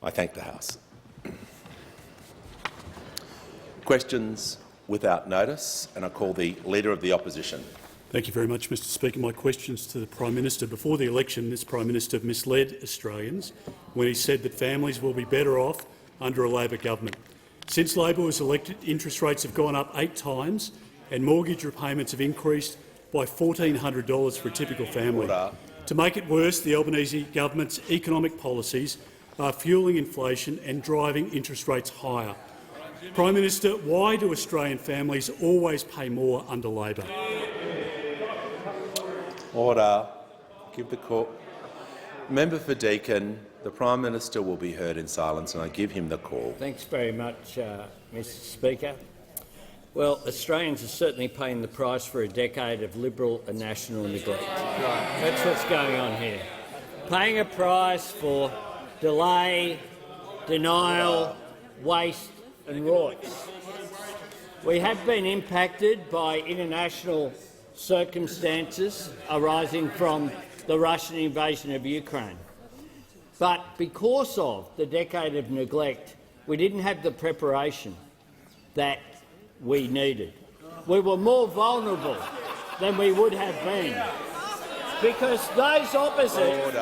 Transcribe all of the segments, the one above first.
I thank the House. Questions without notice, and I call the Leader of the Opposition. Thank you very much, Mr Speaker. My questions to the Prime Minister. Before the election, this Prime Minister misled Australians when he said that families will be better off under a Labor government. Since Labor was elected, interest rates have gone up 8 times and mortgage repayments have increased by $1,400 for a typical family. Order. To make it worse, the Albanese government's economic policies are fuelling inflation and driving interest rates higher. Prime Minister, why do Australian families always pay more under Labor? Order. Give the call. Member for Deakin, the Prime Minister will be heard in silence, and I give him the call. Thanks very much, Mr Speaker. Well, Australians are certainly paying the price for a decade of Liberal and national neglect. That's what's going on here. Paying a price for delay, denial, waste and rorts. We have been impacted by international circumstances arising from the Russian invasion of Ukraine. But because of the decade of neglect, we didn't have the preparation that we needed. We were more vulnerable than we would have been because those opposite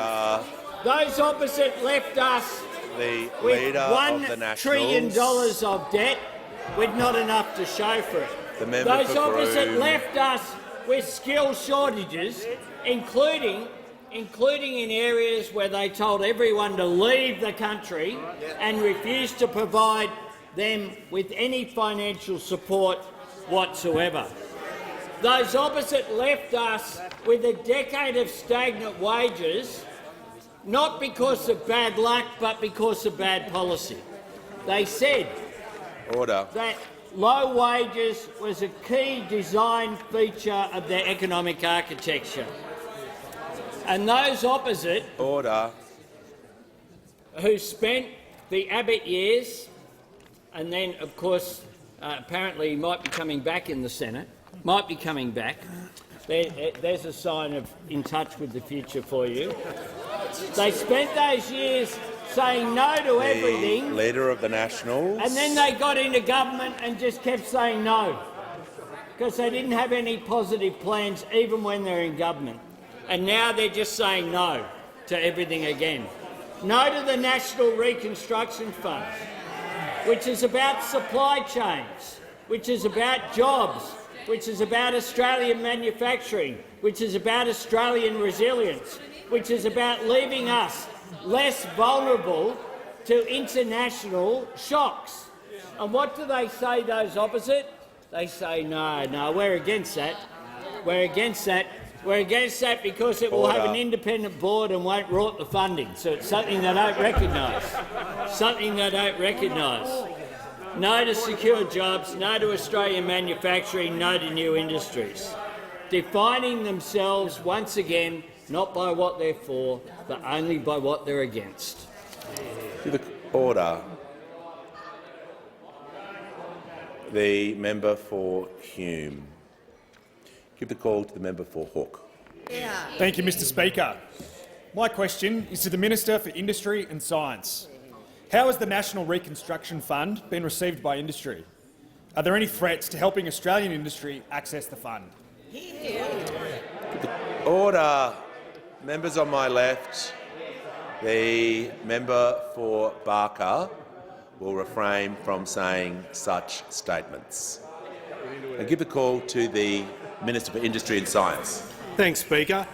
left us with $1 trillion of debt with not enough to show for it. Those opposite left us with skill shortages, including in areas where they told everyone to leave the country and refused to provide them with any financial support whatsoever. Those opposite left us with a decade of stagnant wages, not because of bad luck but because of bad policy. They said that low wages was a key design feature of their economic architecture. And those opposite who spent the Abbott years, and then, of course, apparently he might be coming back in the Senate, might be coming back. There's a sign of in touch with the future for you. They spent those years saying no to everything. Leader of the Nationals. And then they got into government and just kept saying no, because they didn't have any positive plans even when they're in government. And now they're just saying no to everything again. No to the National Reconstruction Fund, which is about supply chains, which is about jobs, which is about Australian manufacturing, which is about Australian resilience, which is about leaving us less vulnerable to international shocks. And what do they say, those opposite? They say, no, we're against that. We're against that. We're against that because it will have an independent board and won't rort the funding. So it's something they don't recognise. Something they don't recognise. No to secure jobs, no to Australian manufacturing, no to new industries. Defining themselves once again not by what they're for, but only by what they're against. Order. The member for Hume. Give the call to the member for Hawke. Thank you, Mr Speaker. My question is to the Minister for Industry and Science. How has the National Reconstruction Fund been received by industry? Are there any threats to helping Australian industry access the fund? Order. Members on my left, the member for Barker will refrain from saying such statements. I give the call to the Minister for Industry and Science. Thanks, Speaker.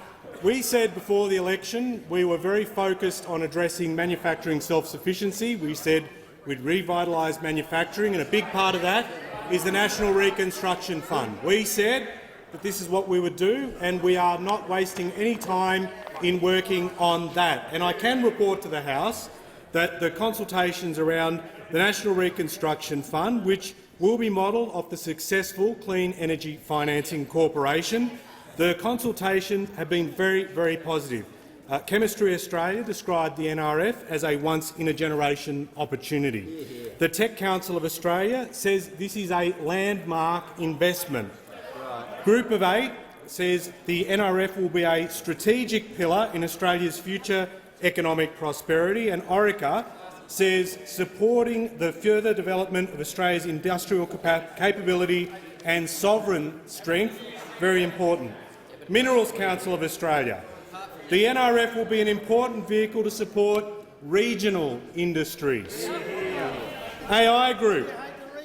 We said before the election we were very focused on addressing manufacturing self-sufficiency. We said we'd revitalise manufacturing, and a big part of that is the National Reconstruction Fund. We said that this is what we would do, and we are not wasting any time in working on that. And I can report to the House that the consultations around the National Reconstruction Fund, which will be modelled off the successful Clean Energy Financing Corporation, the consultations have been very, very positive. Chemistry Australia described the NRF as a once-in-a-generation opportunity. The Tech Council of Australia says this is a landmark investment. Group of 8 says the NRF will be a strategic pillar in Australia's future economic prosperity, and Orica says supporting the further development of Australia's industrial capability and sovereign strength, very important. Minerals Council of Australia. The NRF will be an important vehicle to support regional industries. AI Group.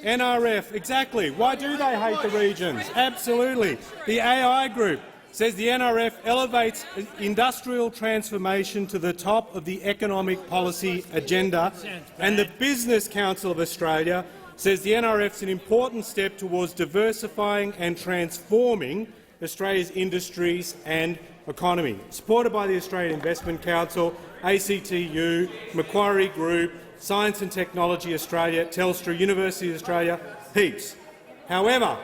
NRF, exactly. Why do they hate the regions? Absolutely. The AI Group says the NRF elevates industrial transformation to the top of the economic policy agenda, and the Business Council of Australia says the NRF is an important step towards diversifying and transforming Australia's industries and economy. Supported by the Australian Investment Council, ACTU, Macquarie Group, Science and Technology Australia, Telstra, University of Australia, heaps. However,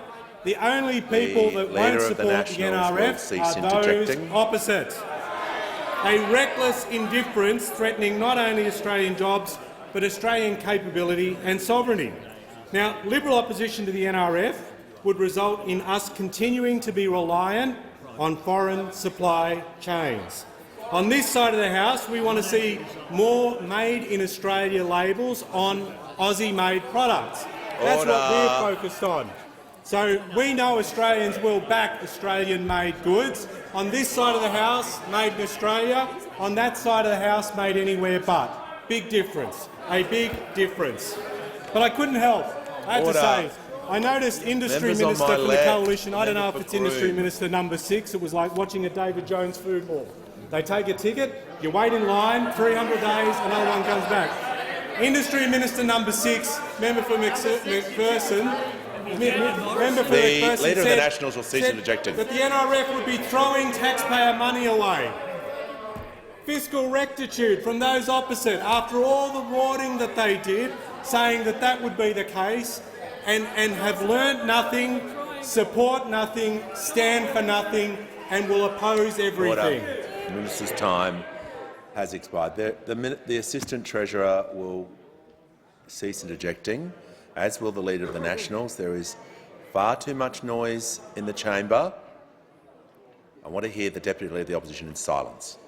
the only people that won't support the NRF are those opposite. A reckless indifference threatening not only Australian jobs but Australian capability and sovereignty. Now, Liberal opposition to the NRF would result in us continuing to be reliant on foreign supply chains. On this side of the House, we want to see more Made in Australia labels on Aussie-made products. That's what we're focused on. So we know Australians will back Australian-made goods. On this side of the House, made in Australia. On that side of the House, made anywhere but. Big difference. A big difference. But I couldn't help. I have to say, I noticed Industry Minister from the Coalition, I don't know if it's Industry Minister number 6, it was like watching a David Jones food hall. They take a ticket, you wait in line, 300 days, another one comes back. Industry Minister number 6, member for McPherson, the Leader of the Nationals will cease interjecting. That the NRF would be throwing taxpayer money away. Fiscal rectitude from those opposite, after all the warning that they did, saying that that would be the case, and have learnt nothing, support nothing, stand for nothing, and will oppose everything. The Minister's time has expired. The Assistant Treasurer will cease interjecting, as will the Leader of the Nationals. There is far too much noise in the chamber. I want to hear the Deputy Leader of the Opposition in silence.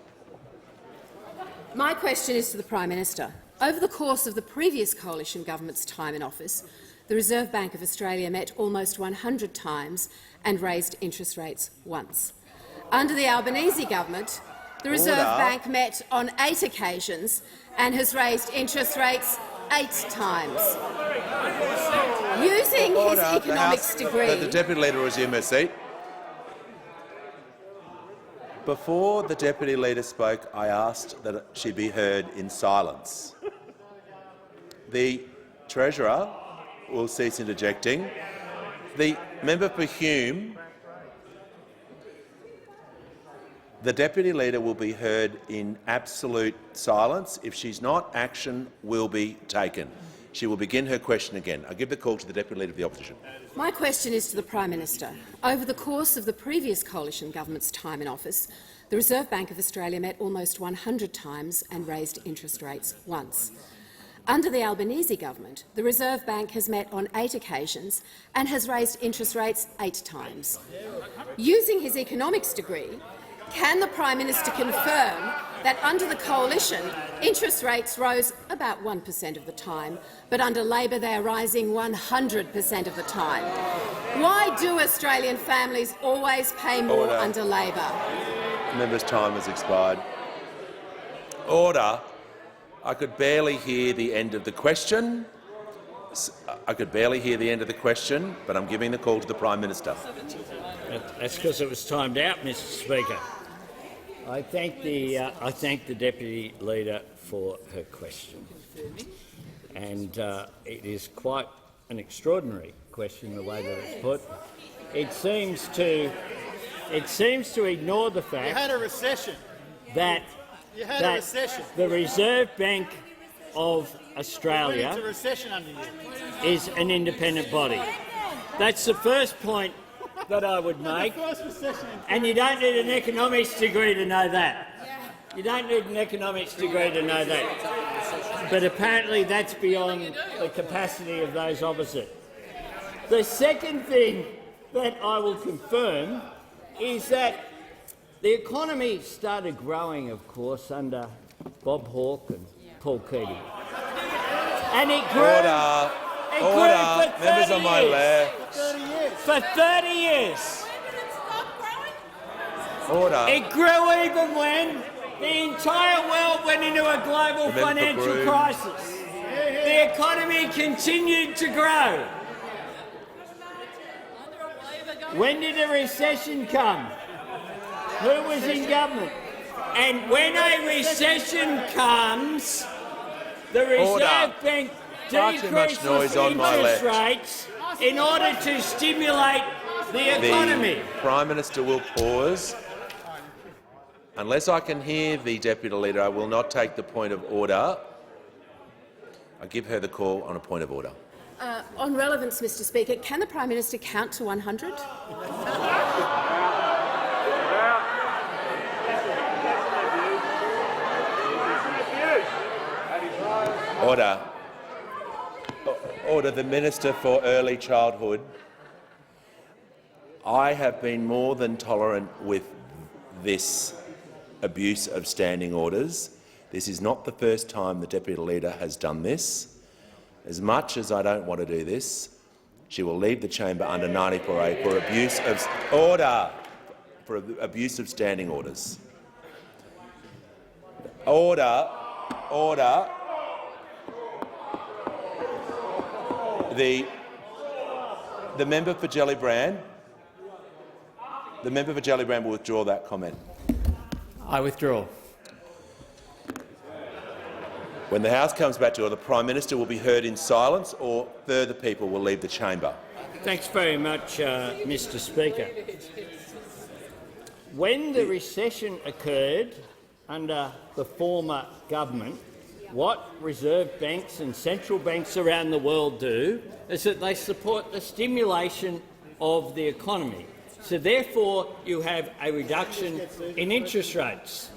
My question is to the Prime Minister. Over the course of the previous coalition government's time in office, the Reserve Bank of Australia met almost 100 times and raised interest rates once. Under the Albanese government, the Reserve Bank met on 8 occasions and has raised interest rates 8 times. Using his economics degree— The Deputy Leader will resume her seat. Before the Deputy Leader spoke, I asked that she be heard in silence. The Treasurer will cease interjecting. The member for Hume, the Deputy Leader will be heard in absolute silence. If she's not, action will be taken. She will begin her question again. I give the call to the Deputy Leader of the Opposition. My question is to the Prime Minister. Over the course of the previous coalition government's time in office, the Reserve Bank of Australia met almost 100 times and raised interest rates once. Under the Albanese government, the Reserve Bank has met on 8 occasions and has raised interest rates 8 times. Using his economics degree, can the Prime Minister confirm that under the coalition, interest rates rose about 1% of the time, but under Labor they are rising 100% of the time? Why do Australian families always pay more under Labor? The member's time has expired. Order. I could barely hear the end of the question. But I'm giving the call to the Prime Minister. That's because it was timed out, Mr. Speaker. I thank the Deputy Leader for her question, and it is quite an extraordinary question the way that it's put. It seems to ignore the fact You had a recession. that the Reserve Bank of Australia It's a recession under you. is an independent body. That's the first point that I would make, First recession in and you don't need an economics degree to know that. You don't need an economics degree to know that. But apparently that's beyond the capacity of those opposite. The second thing that I will confirm is that the economy started growing, of course, under Bob Hawke and Paul Keating. And it grew. Order. It Order. grew for Members 30 on my years. left. 30 years. For 30 years. Order. It grew even when the entire world went into a global Member for financial Broome. crisis. The economy continued to grow. When did a recession come? Who was in government? And when a recession comes, the Reserve Order. Bank Far too much decreases noise on my interest left. rates in order to stimulate the economy. The Prime Minister will pause. Unless I can hear the Deputy Leader, I will not take the point of order. I give her the call on a point of order. On relevance, Mr Speaker, can the Prime Minister count to 100? Order. Order. The Minister for Early Childhood. I have been more than tolerant with this abuse of standing orders. This is not the first time the Deputy Leader has done this. As much as I don't want to do this, she will leave the chamber under 94A for abuse of order. For abuse of standing orders. Order. Order. The member for Gellibrand. The member for Gellibrand will withdraw that comment. I withdraw. When the House comes back to order, the Prime Minister will be heard in silence or further people will leave the chamber. Thanks very much, Mr Speaker. When the recession occurred under the former government, what reserve banks and central banks around the world do is that they support the stimulation of the economy. So therefore you have a reduction in interest rates.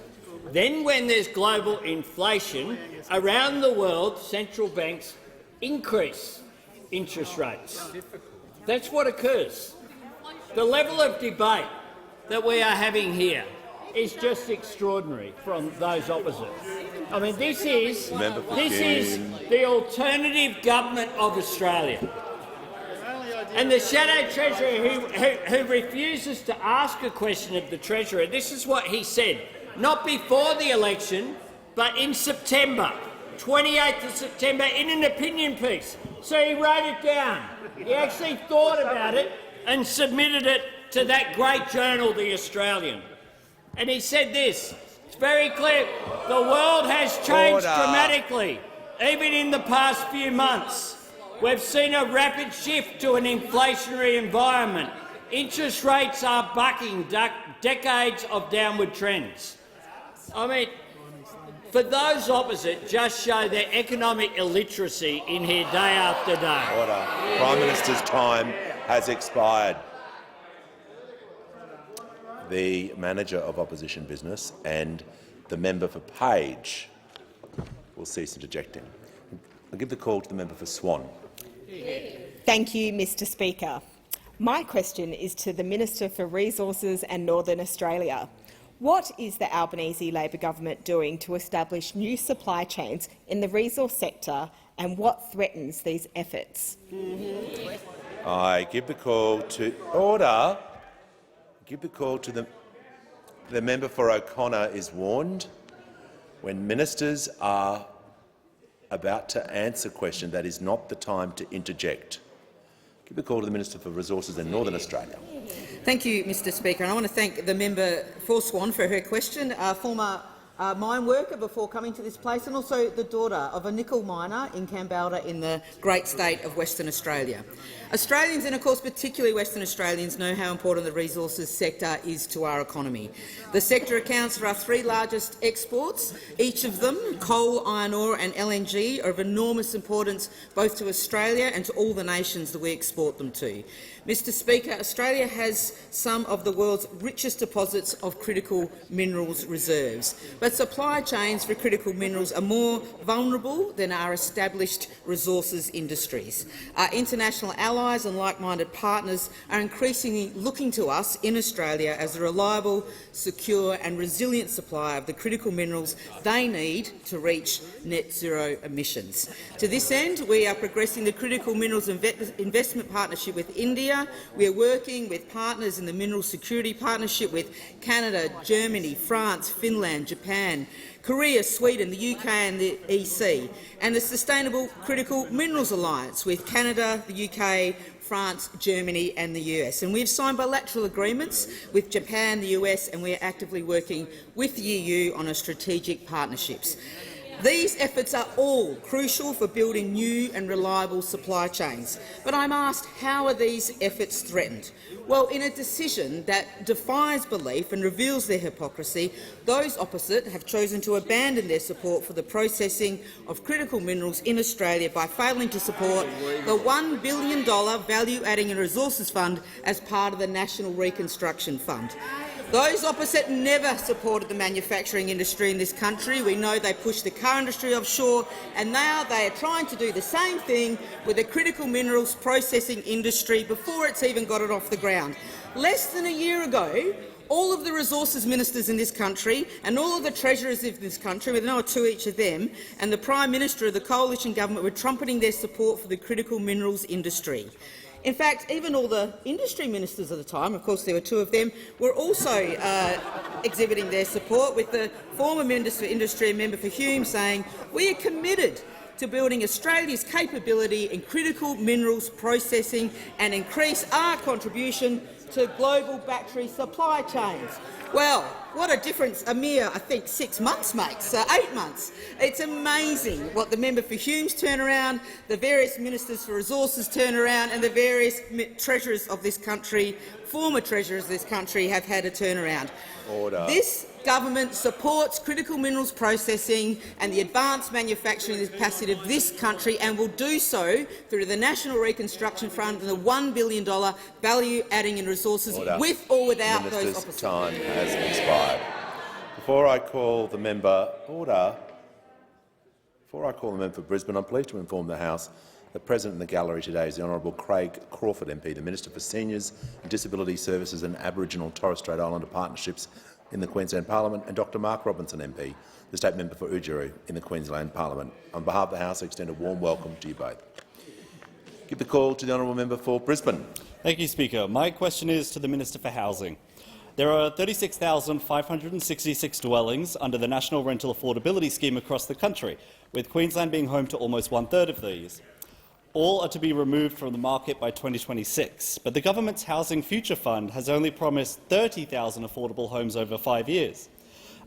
Then when there's global inflation, around the world central banks increase interest rates. That's what occurs. The level of debate that we are having here is just extraordinary from those opposite. I mean, this is the alternative government of Australia. And the Shadow Treasurer who refuses to ask a question of the Treasurer, this is what he said, not before the election, but in September, 28th of September, in an opinion piece. So he wrote it down. He actually thought about it and submitted it to that great journal, The Australian. And he said this, it's very clear, the world has changed dramatically, even in the past few months. We've seen a rapid shift to an inflationary environment. Interest rates are bucking decades of downward trends. I mean, for those opposite, just show their economic illiteracy in here day after day. Order. Prime Minister's time has expired. The Manager of Opposition Business and the member for Page will cease interjecting. I'll give the call to the member for Swan. Thank you, Mr Speaker. My question is to the Minister for Resources and Northern Australia. What is the Albanese Labor government doing to establish new supply chains in the resource sector, and what threatens these efforts? I give the call to order. Give the call to the member for O'Connor is warned. When ministers are about to answer a question, that is not the time to interject. Give the call to the Minister for Resources in Northern Australia. Thank you, Mr Speaker. And I want to thank the member for Swan for her question, a former mine worker before coming to this place, and also the daughter of a nickel miner in Kambalda in the great state of Western Australia. Australians, and of course particularly Western Australians, know how important the resources sector is to our economy. The sector accounts for our three largest exports. Each of them, coal, iron ore and LNG, are of enormous importance both to Australia and to all the nations that we export them to. Mr Speaker, Australia has some of the world's richest deposits of critical minerals reserves, but supply chains for critical minerals are more vulnerable than our established resources industries. Our international allies and like-minded partners are increasingly looking to us in Australia as a reliable, secure and resilient supplier of the critical minerals they need to reach net zero emissions. To this end, we are progressing the Critical Minerals Investment Partnership with India. We are working with partners in the Mineral Security Partnership with Canada, Germany, France, Finland, Japan, Korea, Sweden, the UK and the EC, and the Sustainable Critical Minerals Alliance with Canada, the UK, France, Germany and the US. And we have signed bilateral agreements with Japan, the US, and we are actively working with the EU on our strategic partnerships. These efforts are all crucial for building new and reliable supply chains. But I'm asked, how are these efforts threatened? Well, in a decision that defies belief and reveals their hypocrisy, those opposite have chosen to abandon their support for the processing of critical minerals in Australia by failing to support the $1 billion Value-Adding and Resources Fund as part of the National Reconstruction Fund. Those opposite never supported the manufacturing industry in this country. We know they pushed the car industry offshore, and now they are trying to do the same thing with the critical minerals processing industry before it's even got it off the ground. Less than a year ago, all of the resources ministers in this country and all of the treasurers of this country, with no two each of them, and the Prime Minister of the coalition government were trumpeting their support for the critical minerals industry. In fact, even all the industry ministers at the time, of course there were two of them, were also exhibiting their support, with the former Minister for Industry and Member for Hume saying, "We are committed to building Australia's capability in critical minerals processing and increase our contribution to global battery supply chains." Well, what a difference a mere, I think, 6 months makes, 8 months. It's amazing what the member for Hume's turnaround, the various ministers for resources turnaround and the various treasurers of this country, former treasurers of this country, have had a turnaround. Order. This government supports critical minerals processing and the advanced manufacturing capacity of this country, and will do so through the National Reconstruction Fund and the $1 billion value-adding and resources, Order. with or without Minister's those opposite. time has expired. Before I call the member for Brisbane, I'm pleased to inform the House that present in the gallery today is the Honourable Craig Crawford MP, the Minister for Seniors and Disability Services and Aboriginal and Torres Strait Islander Partnerships in the Queensland Parliament, and Dr Mark Robinson MP, the State Member for Udjuru in the Queensland Parliament. On behalf of the House, I extend a warm welcome to you both. Give the call to the Honourable Member for Brisbane. Thank you, Speaker. My question is to the Minister for Housing. There are 36,566 dwellings under the National Rental Affordability Scheme across the country, with Queensland being home to almost one-third of these. All are to be removed from the market by 2026, but the government's Housing Future Fund has only promised 30,000 affordable homes over 5 years.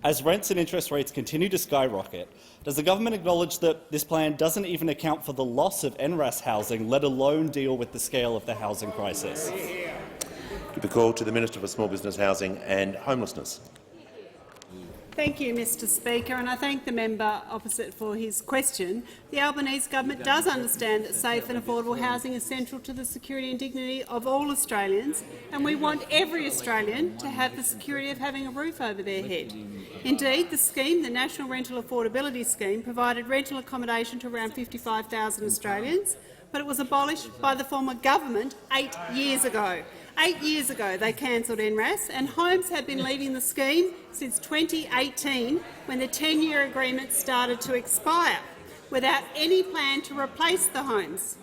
As rents and interest rates continue to skyrocket, does the government acknowledge that this plan doesn't even account for the loss of NRAS housing, let alone deal with the scale of the housing crisis? Give the call to the Minister for Small Business, Housing and Homelessness. Thank you, Mr Speaker, and I thank the member opposite for his question. The Albanese government does understand that safe and affordable housing is central to the security and dignity of all Australians, and we want every Australian to have the security of having a roof over their head. Indeed, the scheme, the National Rental Affordability Scheme, provided rental accommodation to around 55,000 Australians, but it was abolished by the former government 8 years ago. 8 years ago they cancelled NRAS, and homes have been leaving the scheme since 2018, when the 10-year agreement started to expire, without any plan to replace the homes.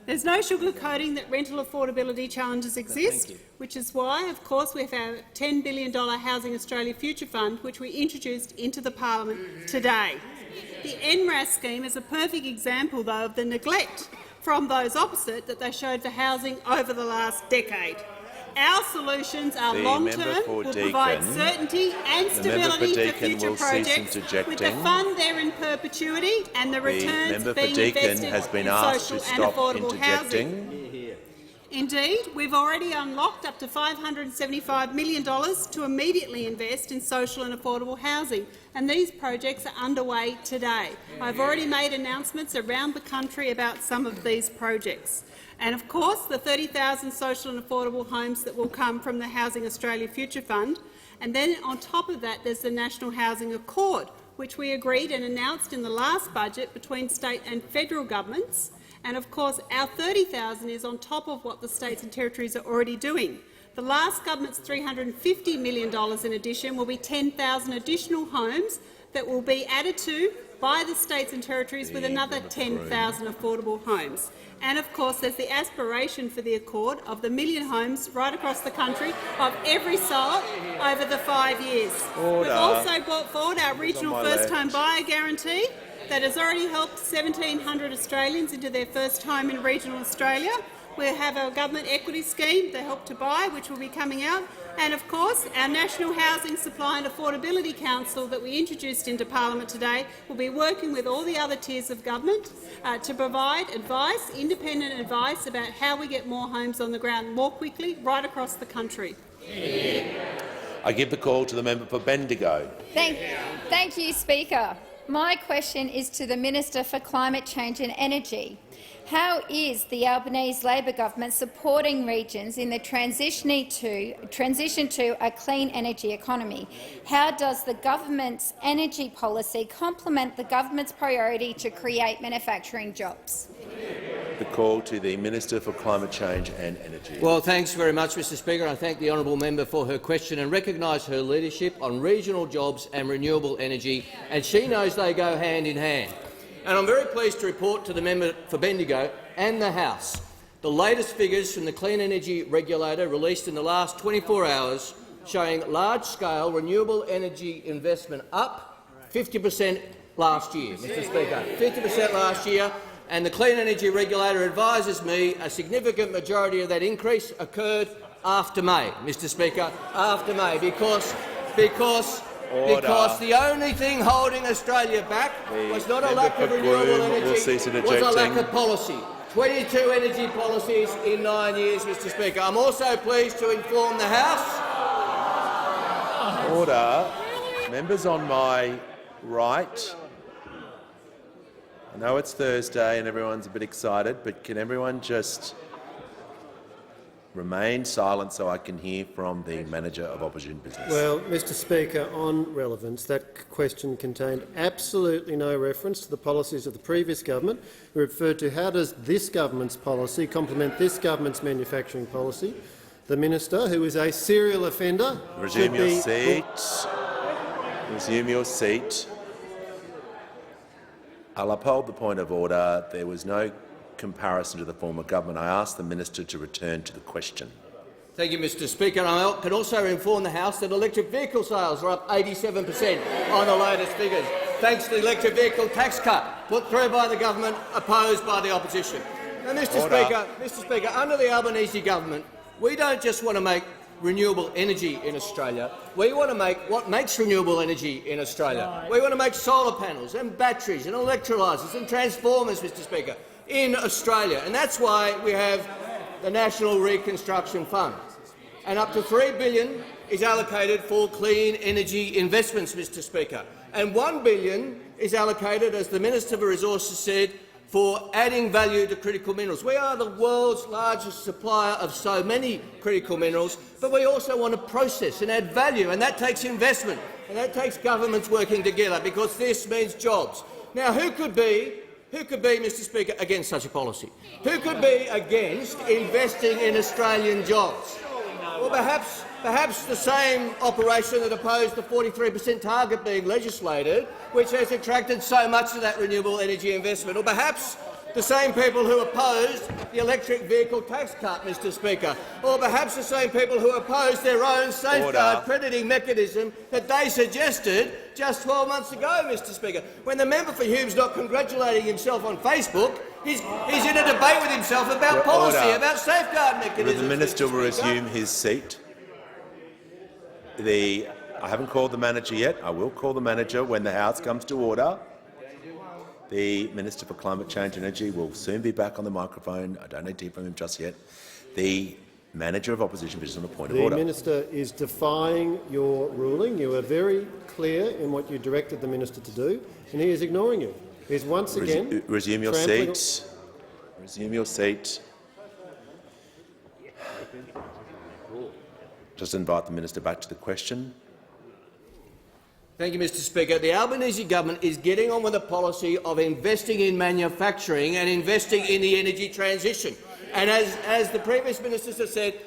There's no sugarcoating that rental affordability challenges exist, which is why, of course, we have our $10 billion Housing Australia Future Fund, which we introduced into the parliament today. The NRAS scheme is a perfect example, though, of the neglect from those opposite that they showed for housing over the last decade. Our solutions are long-term, will provide certainty and stability for future projects, with the fund there in perpetuity and the returns being invested in social and affordable housing. Indeed, we've already unlocked up to $575 million to immediately invest in social and affordable housing, and these projects are underway today. I've already made announcements around the country about some of these projects. And of course, the 30,000 social and affordable homes that will come from the Housing Australia Future Fund. And then on top of that, there's the National Housing Accord, which we agreed and announced in the last budget between state and federal governments. And of course, our 30,000 is on top of what the states and territories are already doing. The last government's $350 million in addition will be 10,000 additional homes that will be added to by the states and territories with another 10,000 affordable homes. And of course, there's the aspiration for the Accord of the 1 million homes right across the country of every sort over the 5 years. Order. We've also brought forward our regional my first-home left. buyer guarantee that has already helped 1,700 Australians into their first home in regional Australia. We have our government equity scheme, the Help to Buy, which will be coming out. And of course, our National Housing Supply and Affordability Council that we introduced into Parliament today will be working with all the other tiers of government to provide advice, independent advice about how we get more homes on the ground more quickly right across the country. I give the call to the member for Bendigo. Thank you, Speaker. My question is to the Minister for Climate Change and Energy. How is the Albanese Labor government supporting regions in the transition to a clean energy economy? How does the government's energy policy complement the government's priority to create manufacturing jobs? The call to the Minister for Climate Change and Energy. Well, thanks very much, Mr Speaker. I thank the honourable member for her question and recognise her leadership on regional jobs and renewable energy, and she knows they go hand in hand. And I'm very pleased to report to the member for Bendigo and the House the latest figures from the Clean Energy Regulator released in the last 24 hours showing large-scale renewable energy investment up 50% last year, Mr Speaker, 50% last year. And the Clean Energy Regulator advises me a significant majority of that increase occurred after May, Mr Speaker, after May, because the only thing holding Australia back was not a lack of renewable energy, was a lack of policy. 22 energy policies in 9 years, Mr Speaker. I'm also pleased to inform the House. Order. Members on my right. I know it's Thursday and everyone's a bit excited, but can everyone just remain silent so I can hear from the Manager of Opposition Business? Well, Mr Speaker, on relevance, that question contained absolutely no reference to the policies of the previous government. We referred to how does this government's policy complement this government's manufacturing policy. The minister, who is a serial offender, Resume your seat. Resume your seat. I'll uphold the point of order. There was no comparison to the former government. I ask the minister to return to the question. Thank you, Mr Speaker. I can also inform the House that electric vehicle sales are up 87% on the latest figures, thanks to the electric vehicle tax cut put through by the government, opposed by the opposition. Now, Mr Speaker, under the Albanese government, we don't just want to make renewable energy in Australia. We want to make what makes renewable energy in Australia. We want to make solar panels and batteries and electrolysers and transformers, Mr Speaker, in Australia. And that's why we have the National Reconstruction Fund. And up to $3 billion is allocated for clean energy investments, Mr Speaker. And $1 billion is allocated, as the Minister for Resources said, for adding value to critical minerals. We are the world's largest supplier of so many critical minerals, but we also want to process and add value, and that takes investment, and that takes governments working together, because this means jobs. Now, who could be, Mr Speaker, against such a policy? Who could be against investing in Australian jobs? Well, perhaps the same operation that opposed the 43% target being legislated, which has attracted so much of that renewable energy investment. Or perhaps the same people who opposed the electric vehicle tax cut, Mr Speaker. Or perhaps the same people who opposed their own safeguard crediting mechanism that they suggested just 12 months ago, Mr Speaker. When the member for Hume's not congratulating himself on Facebook, he's in a debate with himself about policy, about safeguard mechanisms. The minister will resume his seat. I haven't called the manager yet. I will call the manager when the House comes to order. The Minister for Climate Change and Energy will soon be back on the microphone. I don't need to hear from him just yet. The Manager of Opposition Business on a point of The order. Minister is defying your ruling. You are very clear in what you directed the Minister to do, and he is ignoring you. He is once again Resume your seat. Resume your seat. Just invite the Minister back to the question. Thank you, Mr Speaker. The Albanese government is getting on with a policy of investing in manufacturing and investing in the energy transition. And as the previous ministers have said,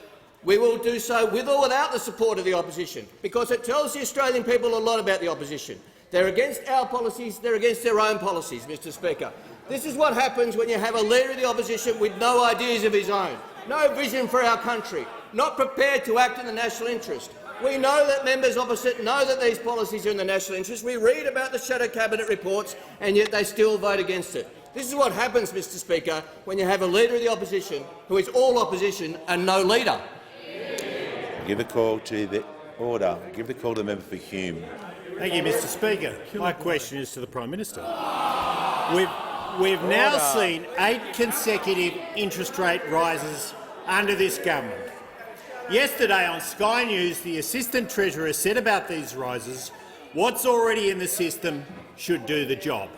we will do so with or without the support of the opposition, because it tells the Australian people a lot about the opposition. They're against our policies, they're against their own policies, Mr Speaker. This is what happens when you have a leader of the opposition with no ideas of his own, no vision for our country, not prepared to act in the national interest. We know that members opposite know that these policies are in the national interest. We read about the shadow cabinet reports, and yet they still vote against it. This is what happens, Mr Speaker, when you have a leader of the opposition who is all opposition and no leader. Give the call to the order. Give the call to the member for Hume. Thank you, Mr Speaker. My question is to the Prime Minister. We've now seen 8 consecutive interest rate rises under this government. Yesterday on Sky News, the Assistant Treasurer said about these rises, what's already in the system should do the job.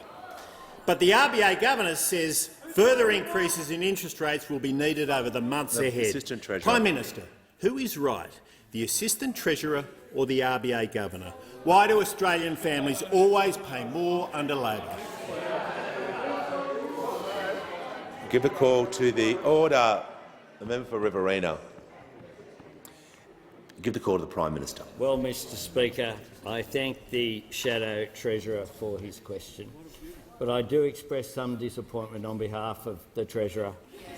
But the RBA Governor says further increases in interest rates will be needed over the months ahead. Prime Minister, who is right, the Assistant Treasurer or the RBA Governor? Why do Australian families always pay more under Labor? Give the call to the order. The member for Riverina. Give the call to the Prime Minister. Well, Mr Speaker, I thank the Shadow Treasurer for his question, but I do express some disappointment on behalf of the Treasurer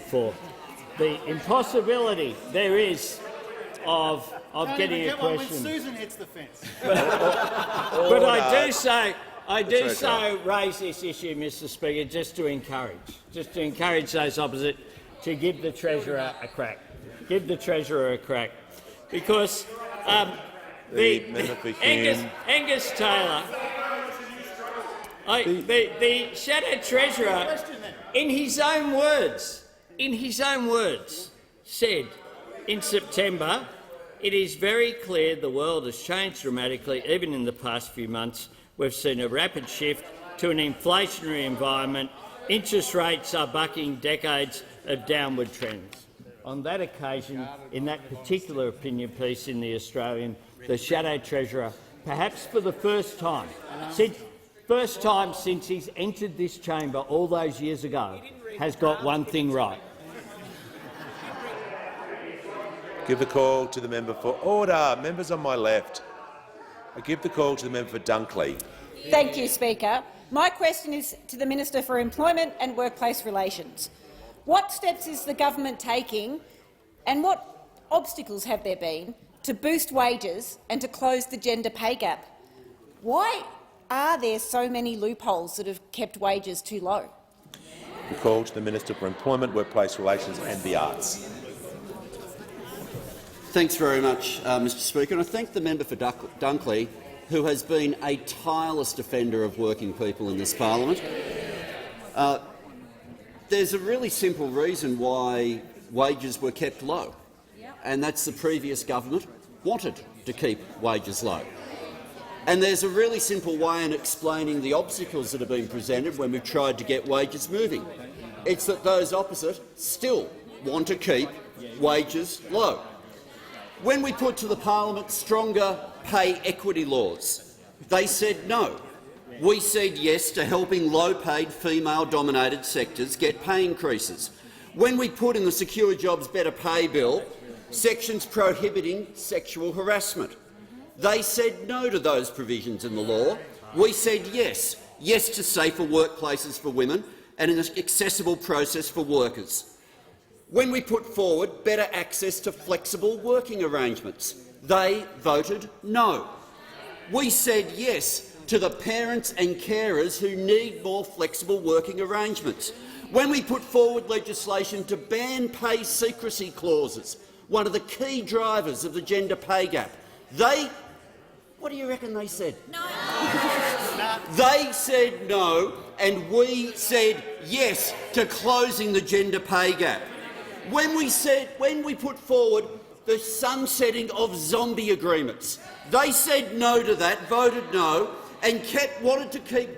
for the impossibility there is of getting a question. When Susan hits the fence. But I do so raise this issue, Mr Speaker, just to encourage those opposite to give the Treasurer a crack. Give the Treasurer a crack. Because Angus Taylor, the Shadow Treasurer, in his own words, said in September, it is very clear the world has changed dramatically. Even in the past few months, we've seen a rapid shift to an inflationary environment. Interest rates are bucking decades of downward trends. On that occasion, in that particular opinion piece in The Australian, the Shadow Treasurer, perhaps for the first time since he's entered this chamber all those years ago, has got one thing right. Give the call to the member for order. Members on my left. I give the call to the member for Dunkley. Thank you, Speaker. My question is to the Minister for Employment and Workplace Relations. What steps is the government taking, and what obstacles have there been to boost wages and to close the gender pay gap? Why are there so many loopholes that have kept wages too low? The call to the Minister for Employment, Workplace Relations and the Arts. Thanks very much, Mr Speaker. And I thank the member for Dunkley, who has been a tireless defender of working people in this parliament. There's a really simple reason why wages were kept low, and that's the previous government wanted to keep wages low. And there's a really simple way in explaining the obstacles that have been presented when we've tried to get wages moving. It's that those opposite still want to keep wages low. When we put to the parliament stronger pay equity laws, they said no. We said yes to helping low-paid female-dominated sectors get pay increases. When we put in the Secure Jobs Better Pay Bill sections prohibiting sexual harassment, they said no to those provisions in the law. We said yes to safer workplaces for women and an accessible process for workers. When we put forward better access to flexible working arrangements, they voted no. We said yes to the parents and carers who need more flexible working arrangements. When we put forward legislation to ban pay secrecy clauses, one of the key drivers of the gender pay gap, what do you reckon they said? No. They said no, and we said yes to closing the gender pay gap. when we put forward the sunsetting of zombie agreements. They said no to that, voted no, and wanted to keep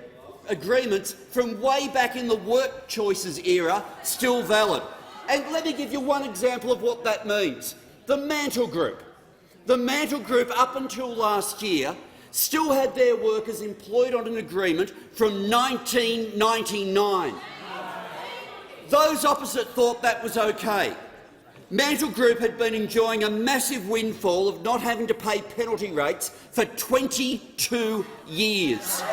agreements from way back in the work choices era still valid. And let me give you one example of what that means. The Mantle Group. The Mantle Group, up until last year, still had their workers employed on an agreement from 1999. Those opposite thought that was okay. Mantle Group had been enjoying a massive windfall of not having to pay penalty rates for 22 years.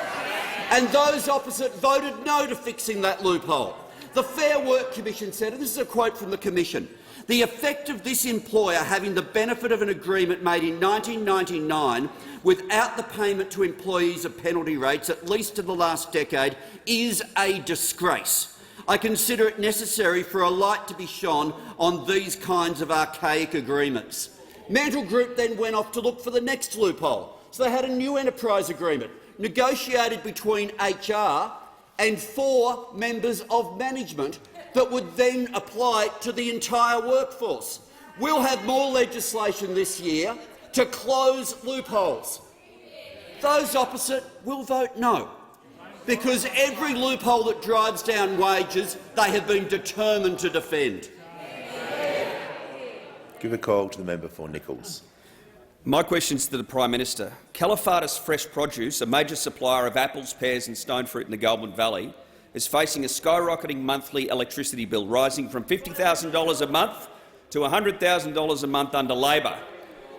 And those opposite voted no to fixing that loophole. The Fair Work Commission said, and this is a quote from the Commission, the effect of this employer having the benefit of an agreement made in 1999 without the payment to employees of penalty rates, at least in the last decade, is a disgrace. I consider it necessary for a light to be shone on these kinds of archaic agreements. Mantle Group then went off to look for the next loophole. So they had a new enterprise agreement negotiated between HR and 4 members of management that would then apply to the entire workforce. We'll have more legislation this year to close loopholes. Those opposite will vote no, because every loophole that drives down wages they have been determined to defend. Give a call to the member for Nichols. My question is to the Prime Minister. Caliphatis Fresh Produce, a major supplier of apples, pears and stone fruit in the Goulburn Valley, is facing a skyrocketing monthly electricity bill, rising from $50,000 a month to $100,000 a month under Labor.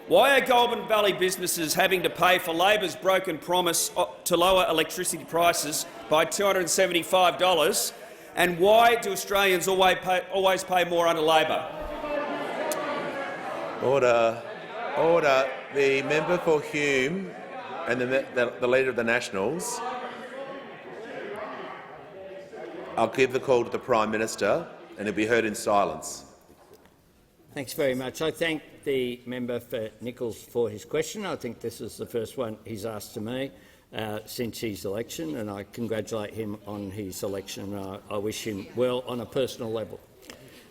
Why are Goulburn Valley businesses having to pay for Labor's broken promise to lower electricity prices by $275, and why do Australians always pay more under Labor? Order. Order. The member for Hume and the Leader of the Nationals. I'll give the call to the Prime Minister and it'll be heard in silence. Thanks very much. I thank the member for Nichols for his question. I think this is the first one he's asked to me since his election, and I congratulate him on his election. I wish him well on a personal level.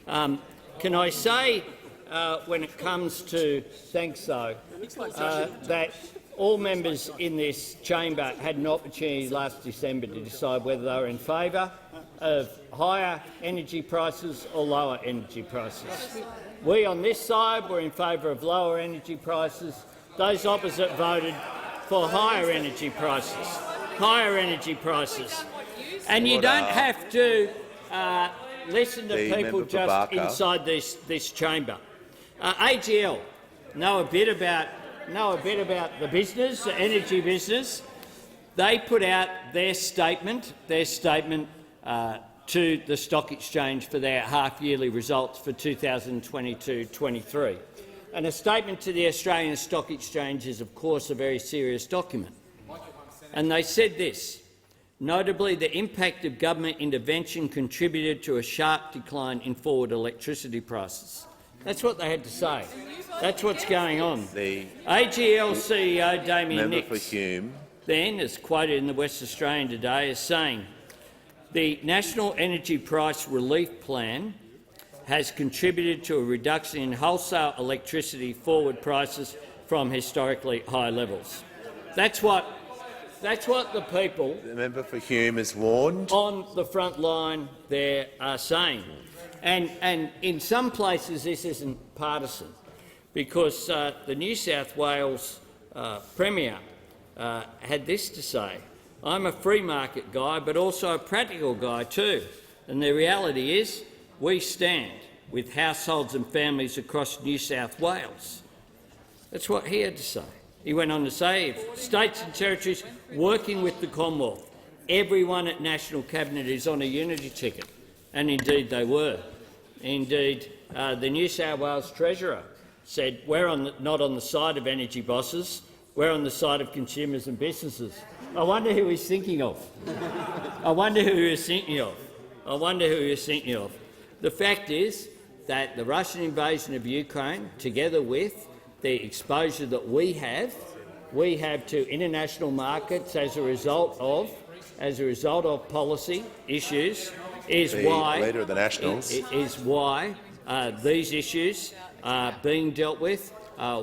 Can I say, when it comes to thanks, though, that all members in this chamber had an opportunity last December to decide whether they were in favour of higher energy prices or lower energy prices. We on this side were in favour of lower energy prices. Those opposite voted for higher energy prices. Higher energy prices. And you don't have to listen to people just inside this chamber. AGL know a bit about the business, the energy business. They put out their statement to the Stock Exchange for their half-yearly results for 2022-23. And a statement to the Australian Stock Exchange is, of course, a very serious document. And they said this: notably, the impact of government intervention contributed to a sharp decline in forward electricity prices. That's what they had to say. That's what's going on. The AGL CEO Damien Nicks then, as quoted in the West Australian today, is saying the National Energy Price Relief Plan has contributed to a reduction in wholesale electricity forward prices from historically high levels. That's what the people, the member for Hume, is warned, on the front line there are saying. And in some places this isn't partisan, because the New South Wales Premier had this to say: I'm a free market guy, but also a practical guy too. And the reality is we stand with households and families across New South Wales. That's what he had to say. He went on to say, if states and territories working with the Commonwealth, everyone at National Cabinet is on a unity ticket. And indeed they were. Indeed, the New South Wales Treasurer said, we're not on the side of energy bosses, we're on the side of consumers and businesses. I wonder who he's thinking of. I wonder who he was thinking of. I wonder who he was thinking of. The fact is that the Russian invasion of Ukraine, together with the exposure that we have to international markets as a result of policy issues, is why these issues are being dealt with.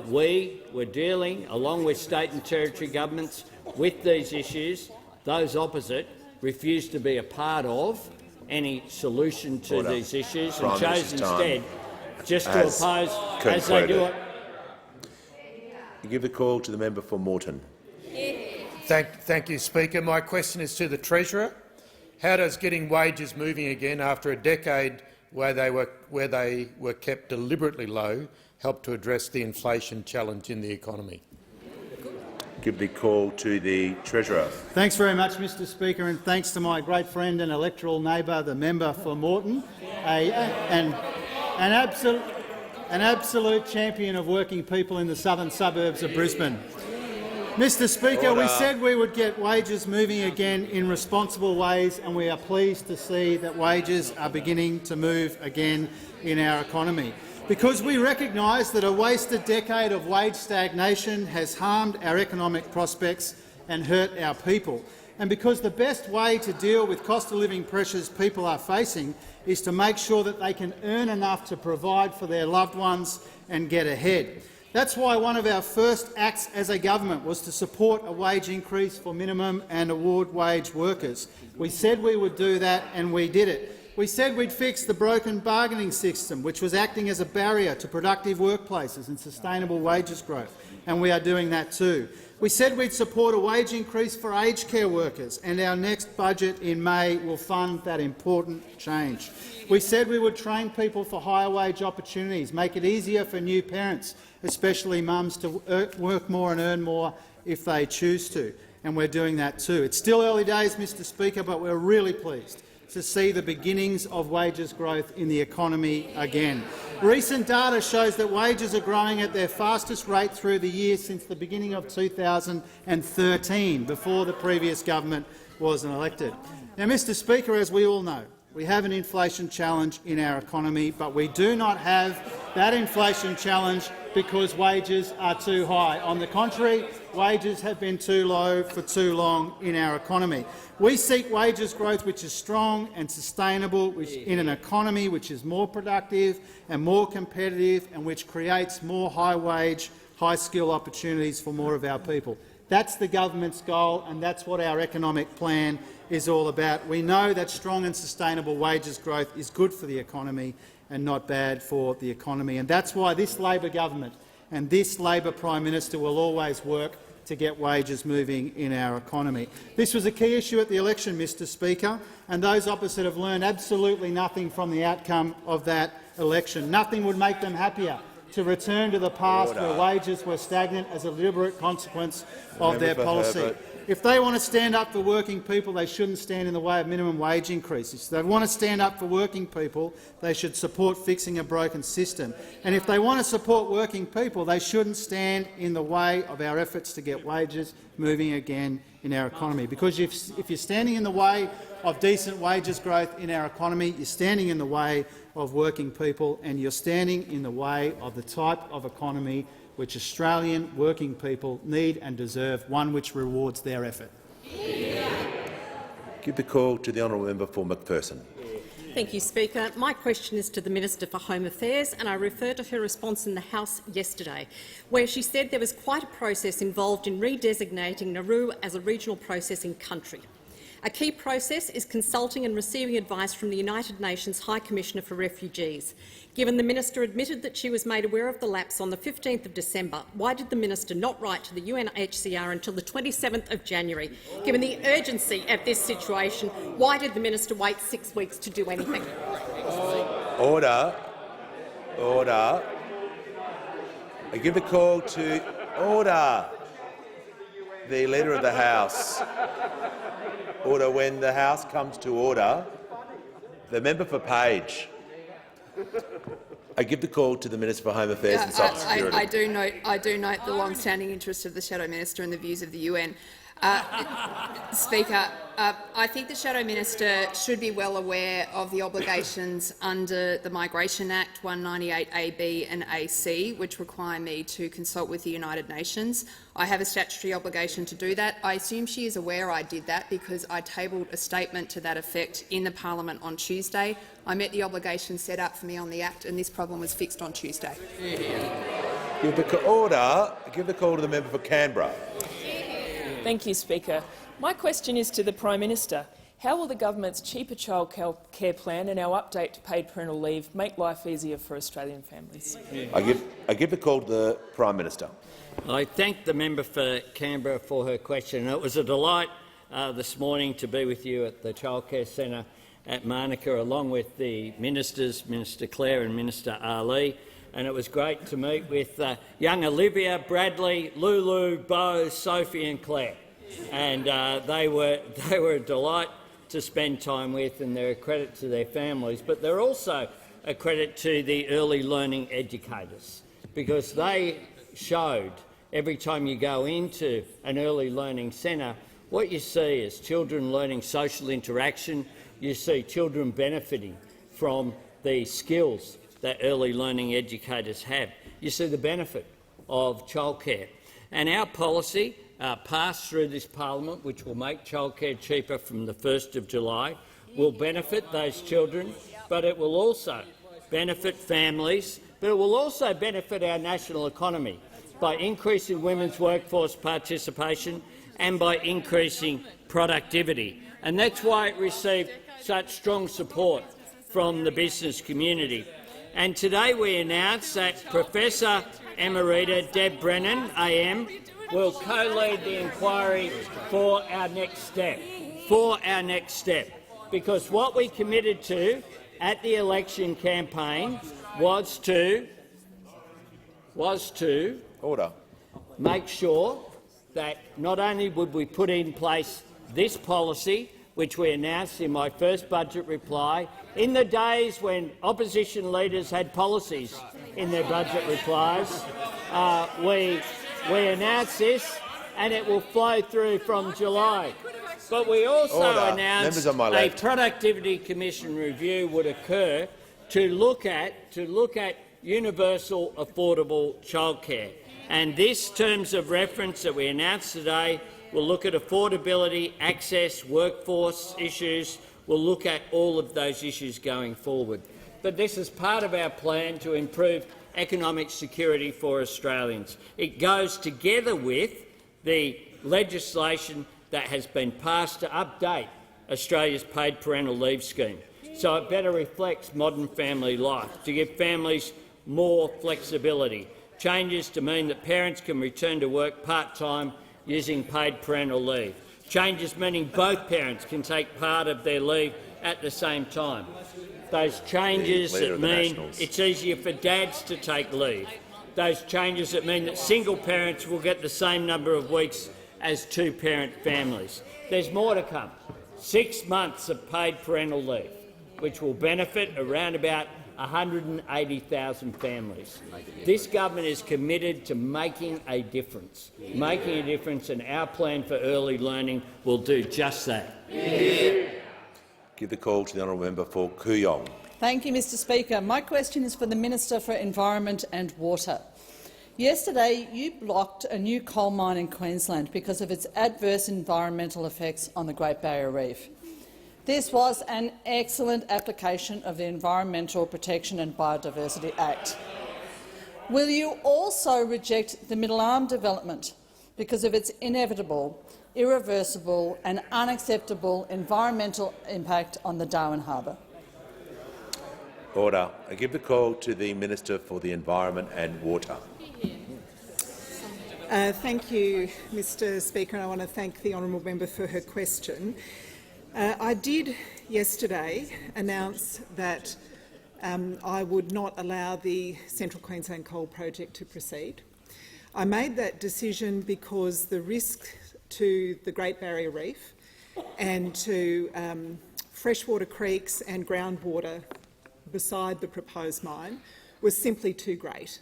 We were dealing, along with state and territory governments, with these issues. Those opposite refused to be a part of any solution to these issues and chose instead just to oppose as they do it. You give the call to the member for Moreton. Thank you, Speaker. My question is to the Treasurer. How does getting wages moving again after a decade where they were kept deliberately low help to address the inflation challenge in the economy? Give the call to the Treasurer. Thanks very much, Mr Speaker, and thanks to my great friend and electoral neighbour, the member for Moreton, an absolute champion of working people in the southern suburbs of Brisbane. Mr Speaker, we said we would get wages moving again in responsible ways, and we are pleased to see that wages are beginning to move again in our economy. Because we recognise that a wasted decade of wage stagnation has harmed our economic prospects and hurt our people, and because the best way to deal with cost of living pressures people are facing is to make sure that they can earn enough to provide for their loved ones and get ahead. That's why one of our first acts as a government was to support a wage increase for minimum and award wage workers. We said we would do that, and we did it. We said we'd fix the broken bargaining system, which was acting as a barrier to productive workplaces and sustainable wages growth, and we are doing that too. We said we'd support a wage increase for aged care workers, and our next budget in May will fund that important change. We said we would train people for higher wage opportunities, make it easier for new parents, especially mums, to work more and earn more if they choose to, and we're doing that too. It's still early days, Mr Speaker, but we're really pleased to see the beginnings of wages growth in the economy again. Recent data shows that wages are growing at their fastest rate through the year since the beginning of 2013, before the previous government was elected. Now, Mr Speaker, as we all know, we have an inflation challenge in our economy, but we do not have that inflation challenge because wages are too high. On the contrary, wages have been too low for too long in our economy. We seek wages growth which is strong and sustainable, which in an economy which is more productive and more competitive and which creates more high-wage, high-skill opportunities for more of our people. That's the government's goal, and that's what our economic plan is all about. We know that strong and sustainable wages growth is good for the economy and not bad for the economy, and that's why this Labor government and this Labor Prime Minister will always work to get wages moving in our economy. This was a key issue at the election, Mr Speaker, and those opposite have learned absolutely nothing from the outcome of that election. Nothing would make them happier to return to the past where wages were stagnant as a deliberate consequence of their policy. If they want to stand up for working people, they shouldn't stand in the way of minimum wage increases. If they want to stand up for working people, they should support fixing a broken system. And if they want to support working people, they shouldn't stand in the way of our efforts to get wages moving again in our economy. Because if you're standing in the way of decent wages growth in our economy, you're standing in the way of working people, and you're standing in the way of the type of economy which Australian working people need and deserve, one which rewards their effort. Give the call to the honourable member for McPherson. Thank you, Speaker. My question is to the Minister for Home Affairs, and I refer to her response in the House yesterday, where she said there was quite a process involved in redesignating Nauru as a regional processing country. A key process is consulting and receiving advice from the United Nations High Commissioner for Refugees. Given the Minister admitted that she was made aware of the lapse on the 15th of December, why did the Minister not write to the UNHCR until the 27th of January? Given the urgency of this situation, why did the Minister wait 6 weeks to do anything? Order. Order. I give the call to order. The Leader of the House. Order. When the House comes to order, the member for Page. I give the call to the Minister for Home Affairs and Cyber Security. I do note the long-standing interest of the Shadow Minister and the views of the UN. Speaker, I think the Shadow Minister should be well aware of the obligations under the Migration Act 198AB and AC, which require me to consult with the United Nations. I have a statutory obligation to do that. I assume she is aware I did that because I tabled a statement to that effect in the parliament on Tuesday. I met the obligation set out for me on the Act, and this problem was fixed on Tuesday. Give the call to the member for Canberra. Thank you, Speaker. My question is to the Prime Minister. How will the government's cheaper childcare plan and our update to paid parental leave make life easier for Australian families? I give the call to the Prime Minister. I thank the member for Canberra for her question. It was a delight this morning to be with you at the Childcare Centre at Manuka, along with the ministers, Minister Clare and Minister Ali. And it was great to meet with young Olivia, Bradley, Lulu, Bo, Sophie and Claire. And they were a delight to spend time with, and they're a credit to their families. But they're also a credit to the early learning educators, because they showed every time you go into an early learning centre, what you see is children learning social interaction. You see children benefiting from the skills that early learning educators have. You see the benefit of childcare. And our policy passed through this parliament, which will make childcare cheaper from the 1st of July, will benefit those children, but it will also benefit families, but it will also benefit our national economy by increasing women's workforce participation and by increasing productivity. And that's why it received such strong support from the business community. And today we announce that Professor Emerita Deb Brennan, AM, will co-lead the inquiry for our next step. Because what we committed to at the election campaign was to make sure that not only would we put in place this policy, which we announced in my first budget reply, in the days when opposition leaders had policies in their budget replies, we announced this, and it will flow through from July. But we also announced a Productivity Commission review would occur to look at universal affordable childcare. And this terms of reference that we announced today will look at affordability, access, workforce issues. We'll look at all of those issues going forward. But this is part of our plan to improve economic security for Australians. It goes together with the legislation that has been passed to update Australia's paid parental leave scheme, so it better reflects modern family life, to give families more flexibility. Changes to mean that parents can return to work part-time using paid parental leave. Changes meaning both parents can take part of their leave at the same time. Those changes that mean it's easier for dads to take leave. Those changes that mean that single parents will get the same number of weeks as two-parent families. There's more to come. 6 months of paid parental leave, which will benefit around about 180,000 families. This government is committed to making a difference, and our plan for early learning will do just that. Give the call to the honourable member for Kooyong. Thank you, Mr Speaker. My question is for the Minister for Environment and Water. Yesterday, you blocked a new coal mine in Queensland because of its adverse environmental effects on the Great Barrier Reef. This was an excellent application of the Environmental Protection and Biodiversity Act. Will you also reject the Middle Arm development because of its inevitable, irreversible and unacceptable environmental impact on the Darwin Harbour? Order. I give the call to the Minister for the Environment and Water. Thank you, Mr Speaker, and I want to thank the honourable member for her question. I did yesterday announce that I would not allow the Central Queensland Coal Project to proceed. I made that decision because the risk to the Great Barrier Reef and to freshwater creeks and groundwater beside the proposed mine was simply too great.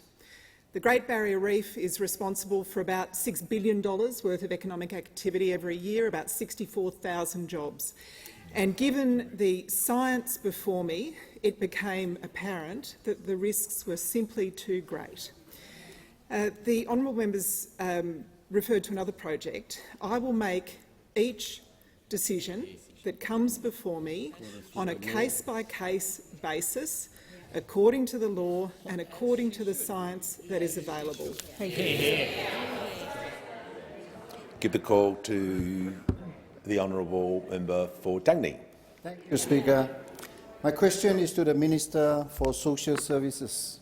The Great Barrier Reef is responsible for about $6 billion worth of economic activity every year, about 64,000 jobs. And given the science before me, it became apparent that the risks were simply too great. The honourable members referred to another project. I will make each decision that comes before me on a case-by-case basis, according to the law and according to the science that is available. Thank you. Give the call to the honourable member for Tangney. Thank you, Speaker. My question is to the Minister for Social Services.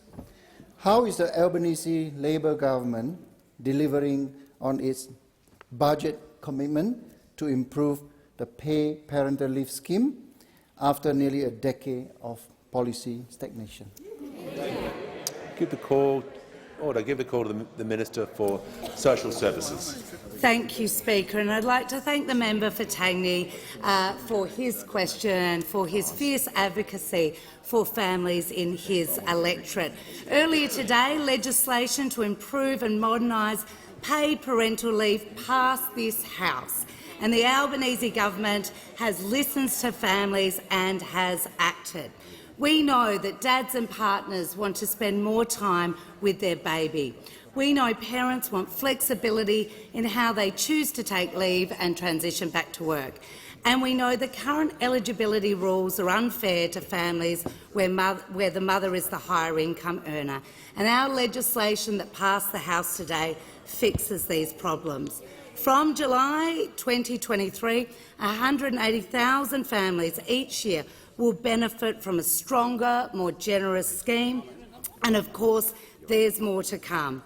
How is the Albanese Labor government delivering on its budget commitment to improve the parental leave scheme after nearly a decade of policy stagnation? Give the call to the Minister for Social Services. Thank you, Speaker, and I'd like to thank the member for Tangney for his question and for his fierce advocacy for families in his electorate. Earlier today, legislation to improve and modernise paid parental leave passed this House, and the Albanese government has listened to families and has acted. We know that dads and partners want to spend more time with their baby. We know parents want flexibility in how they choose to take leave and transition back to work. And we know the current eligibility rules are unfair to families where the mother is the higher income earner. And our legislation that passed the House today fixes these problems. From July 2023, 180,000 families each year will benefit from a stronger, more generous scheme, and of course there's more to come.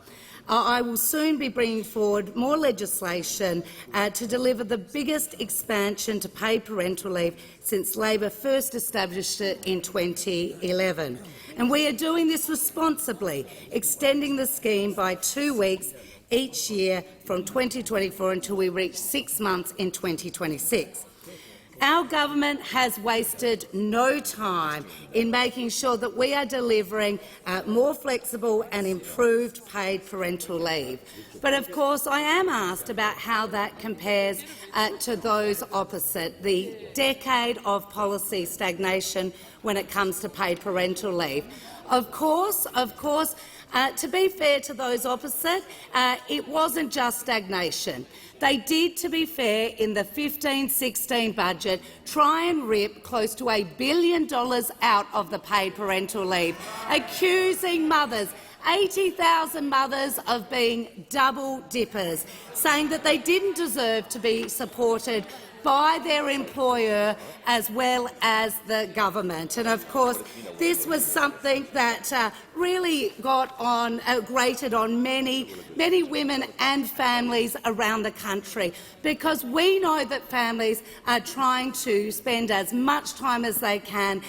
I will soon be bringing forward more legislation to deliver the biggest expansion to paid parental leave since Labor first established it in 2011. And we are doing this responsibly, extending the scheme by 2 weeks each year from 2024 until we reach 6 months in 2026. Our government has wasted no time in making sure that we are delivering more flexible and improved paid parental leave. But of course I am asked about how that compares to those opposite, the decade of policy stagnation when it comes to paid parental leave. Of course, to be fair to those opposite, it wasn't just stagnation. They did, to be fair, in the 15-16 budget, try and rip close to $1 billion out of the paid parental leave, accusing mothers, 80,000 mothers, of being double dippers, saying that they didn't deserve to be supported by their employer as well as the government. And of course, this was something that really grated on many women and families around the country, because we know that families are trying to spend as much time as they can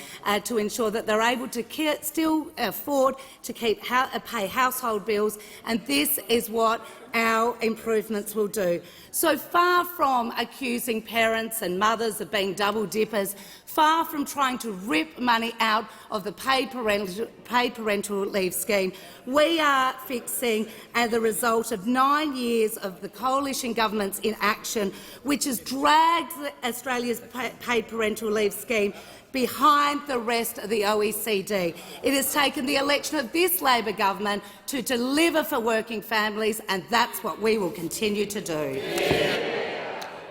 to ensure that they're able to still afford to pay household bills, and this is what our improvements will do. So far from accusing parents and mothers of being double dippers, far from trying to rip money out of the paid parental leave scheme, we are fixing the result of 9 years of the coalition government's inaction, which has dragged Australia's paid parental leave scheme behind the rest of the OECD. It has taken the election of this Labor government to deliver for working families, and that's what we will continue to do.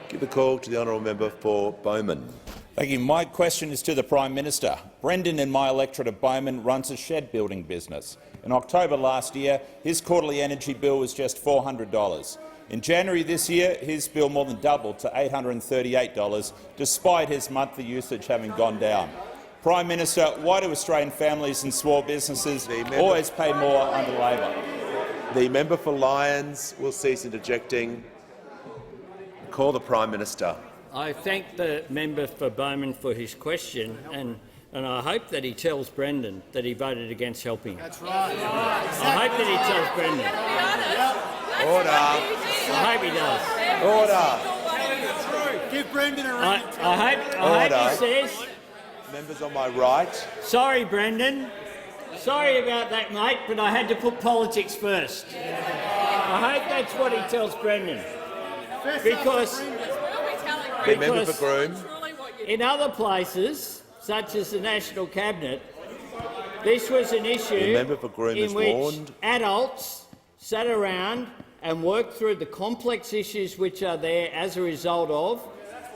Give the call to the honourable member for Bowman. Thank you. My question is to the Prime Minister. Brendan in my electorate of Bowman runs a shed building business. In October last year, his quarterly energy bill was just $400. In January this year, his bill more than doubled to $838, despite his monthly usage having gone down. Prime Minister, why do Australian families and small businesses always pay more under Labor? The member for Lyons will cease interjecting. Call the Prime Minister. I thank the member for Bowman for his question, and I hope that he tells Brendan that he voted against helping. That's right. I hope that he tells Brendan. Order. I hope he does. Order. Give Brendan a ring. I hope he says. Members on my right. Sorry, Brendan. Sorry about that, mate, but I had to put politics first. I hope that's what he tells Brendan. Because in other places, such as the National Cabinet, this was an issue in which adults sat around and worked through the complex issues which are there as a result of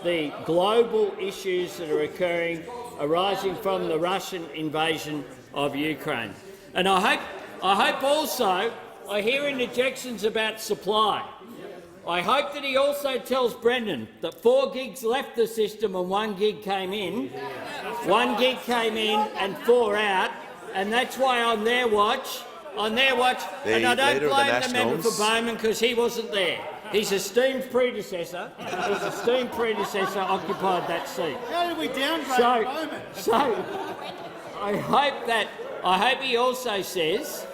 the global issues that are occurring arising from the Russian invasion of Ukraine. And I hope also I hear interjections about supply. I hope that he also tells Brendan that 4 gigs left the system and 1 gig came in. 1 gig came in and 4 out, and that's why on their watch, and I don't blame the member for Bowman because he wasn't there. His esteemed predecessor occupied that seat. How did we downgrade Bowman? So I hope he also says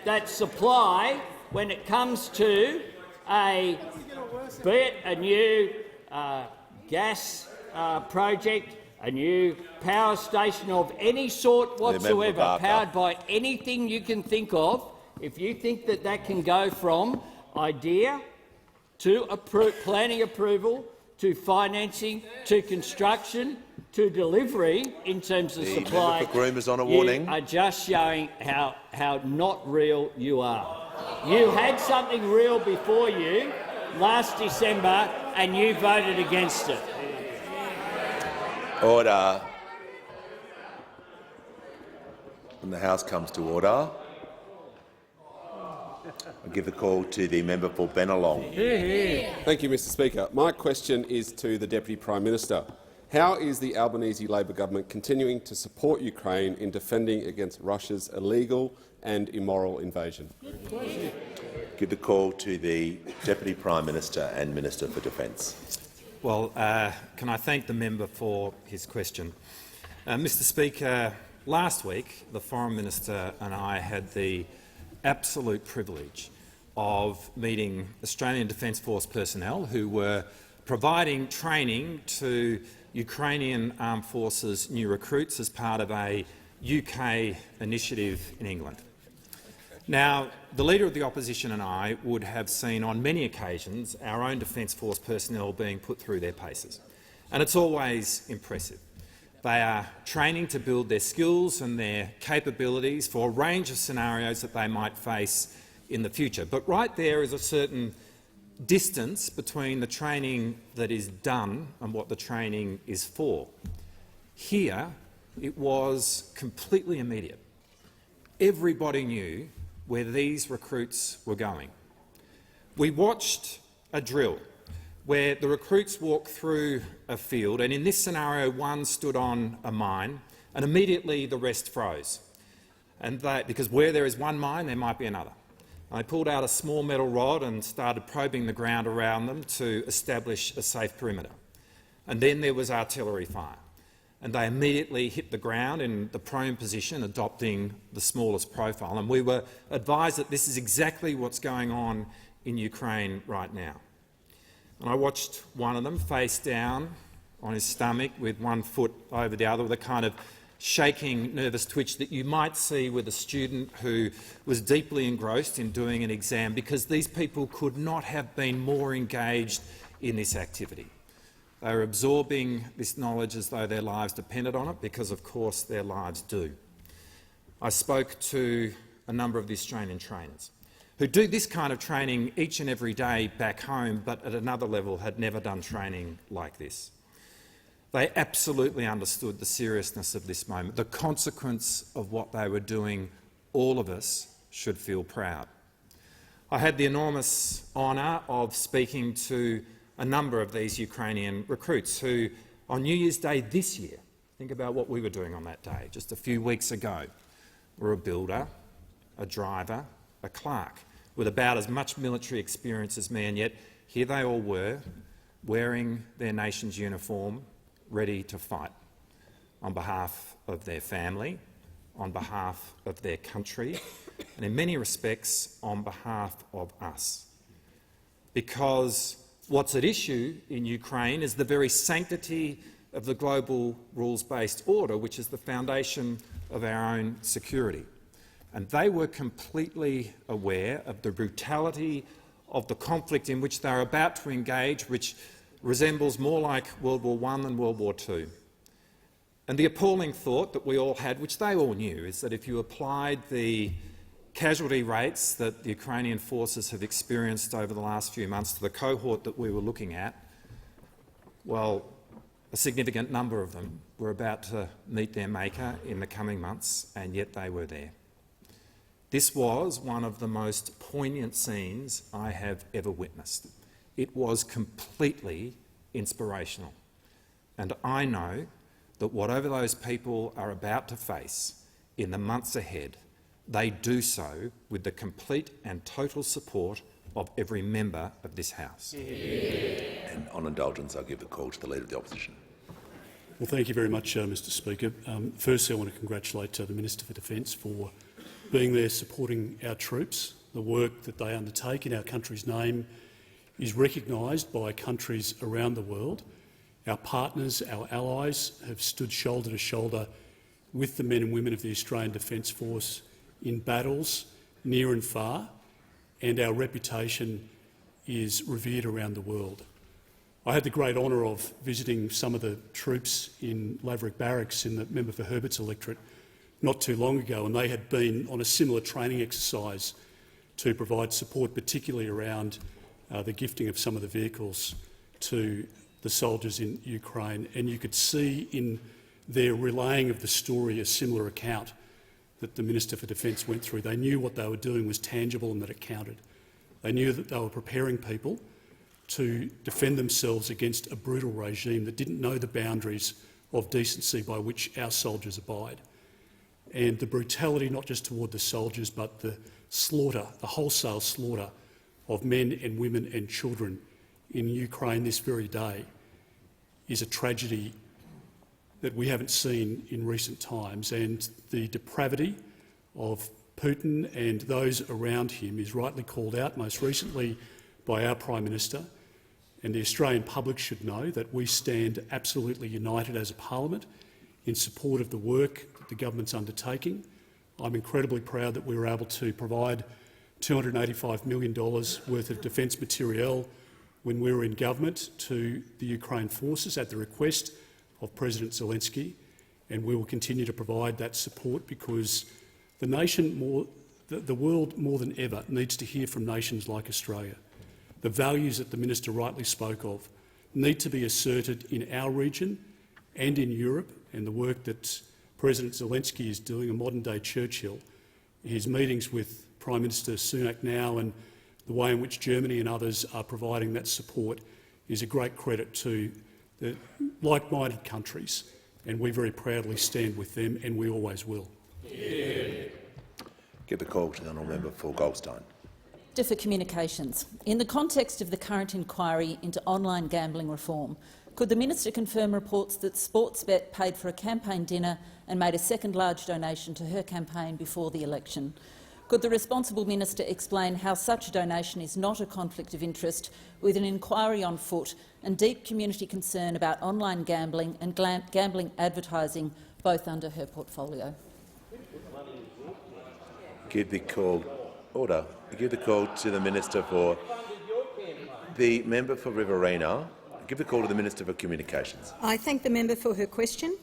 that supply, when it comes to be it a new gas project, a new power station of any sort whatsoever, powered by anything you can think of, if you think that that can go from idea to planning approval, to financing, to construction, to delivery in terms of supply, you are just showing how not real you are. You had something real before you last December and you voted against it. Order. When the House comes to order, I give the call to the member for Bennelong. Thank you, Mr Speaker. My question is to the Deputy Prime Minister. How is the Albanese Labor government continuing to support Ukraine in defending against Russia's illegal and immoral invasion? Give the call to the Deputy Prime Minister and Minister for Defence. Well, can I thank the member for his question? Mr Speaker, last week the Foreign Minister and I had the absolute privilege of meeting Australian Defence Force personnel who were providing training to Ukrainian Armed Forces new recruits as part of a UK initiative in England. Now, the Leader of the Opposition and I would have seen on many occasions our own Defence Force personnel being put through their paces, and it's always impressive. They are training to build their skills and their capabilities for a range of scenarios that they might face in the future. But right there is a certain distance between the training that is done and what the training is for. Here, it was completely immediate. Everybody knew where these recruits were going. We watched a drill where the recruits walked through a field, and in this scenario one stood on a mine and immediately the rest froze. And because where there is one mine there might be another. They pulled out a small metal rod and started probing the ground around them to establish a safe perimeter. And then there was artillery fire. And they immediately hit the ground in the prone position, adopting the smallest profile. And we were advised that this is exactly what's going on in Ukraine right now. And I watched one of them face down on his stomach with one foot over the other with a kind of shaking, nervous twitch that you might see with a student who was deeply engrossed in doing an exam, because these people could not have been more engaged in this activity. They were absorbing this knowledge as though their lives depended on it, because of course their lives do. I spoke to a number of the Australian trainers who do this kind of training each and every day back home, but at another level had never done training like this. They absolutely understood the seriousness of this moment, the consequence of what they were doing. All of us should feel proud. I had the enormous honour of speaking to a number of these Ukrainian recruits who, on New Year's Day this year, think about what we were doing on that day, just a few weeks ago, were a builder, a driver, a clerk, with about as much military experience as me, and yet here they all were, wearing their nation's uniform, ready to fight on behalf of their family, on behalf of their country, and in many respects on behalf of us. Because what's at issue in Ukraine is the very sanctity of the global rules-based order, which is the foundation of our own security. and they were completely aware of the brutality of the conflict in which they are about to engage, which resembles more like World War I than World War II. And the appalling thought that we all had, which they all knew, is that if you applied the casualty rates that the Ukrainian forces have experienced over the last few months to the cohort that we were looking at, well, a significant number of them were about to meet their maker in the coming months, and yet they were there. This was one of the most poignant scenes I have ever witnessed. It was completely inspirational, and I know that whatever those people are about to face in the months ahead, they do so with the complete and total support of every member of this House. And on indulgence, I'll give the call to the Leader of the Opposition. Well, thank you very much, Mr Speaker. Firstly, I want to congratulate the Minister for Defence for being there supporting our troops. The work that they undertake in our country's name is recognised by countries around the world. Our partners, our allies, have stood shoulder to shoulder with the men and women of the Australian Defence Force in battles near and far, and our reputation is revered around the world. I had the great honour of visiting some of the troops in Laverick Barracks in the member for Herbert's electorate not too long ago, and they had been on a similar training exercise to provide support, particularly around the gifting of some of the vehicles to the soldiers in Ukraine. And you could see in their relaying of the story a similar account that the Minister for Defence went through. They knew what they were doing was tangible and that it counted. They knew that they were preparing people to defend themselves against a brutal regime that didn't know the boundaries of decency by which our soldiers abide. And the brutality, not just toward the soldiers, but the slaughter, the wholesale slaughter of men and women and children in Ukraine this very day, is a tragedy that we haven't seen in recent times. And the depravity of Putin and those around him is rightly called out, most recently by our Prime Minister. And the Australian public should know that we stand absolutely united as a parliament in support of the work that the government's undertaking. I'm incredibly proud that we were able to provide $285 million worth of defence materiel when we were in government to the Ukraine forces at the request of President Zelensky, and we will continue to provide that support because the world more than ever needs to hear from nations like Australia. The values that the Minister rightly spoke of need to be asserted in our region and in Europe, and the work that President Zelensky is doing, a modern-day Churchill, his meetings with Prime Minister Sunak now and the way in which Germany and others are providing that support is a great credit to the like-minded countries, and we very proudly stand with them, and we always will. Give the call to the honourable member for Goldstein. For Communications. In the context of the current inquiry into online gambling reform, could the Minister confirm reports that Sportsbet paid for a campaign dinner and made a second large donation to her campaign before the election? Could the responsible minister explain how such a donation is not a conflict of interest, with an inquiry on foot and deep community concern about online gambling and gambling advertising, both under her portfolio? Give the call to the Minister for the member for Riverina. Give the call to the Minister for Communications. I thank the member for her question.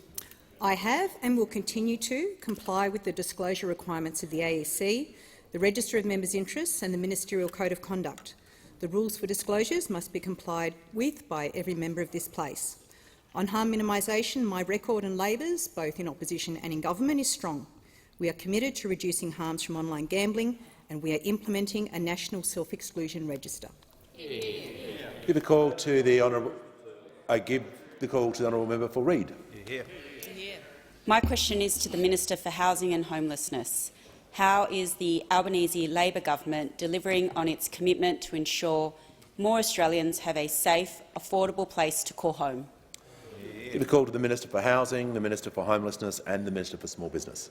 I have and will continue to comply with the disclosure requirements of the AEC, the Register of Members' Interests and the Ministerial Code of Conduct. The rules for disclosures must be complied with by every member of this place. On harm minimisation, my record and Labor's, both in opposition and in government, is strong. We are committed to reducing harms from online gambling, and we are implementing a national self-exclusion register. Give the call to the honourable. I give the call to the honourable member for Reid. My question is to the Minister for Housing and Homelessness. How is the Albanese Labor government delivering on its commitment to ensure more Australians have a safe, affordable place to call home? Give the call to the Minister for Housing, the Minister for Homelessness and the Minister for Small Business.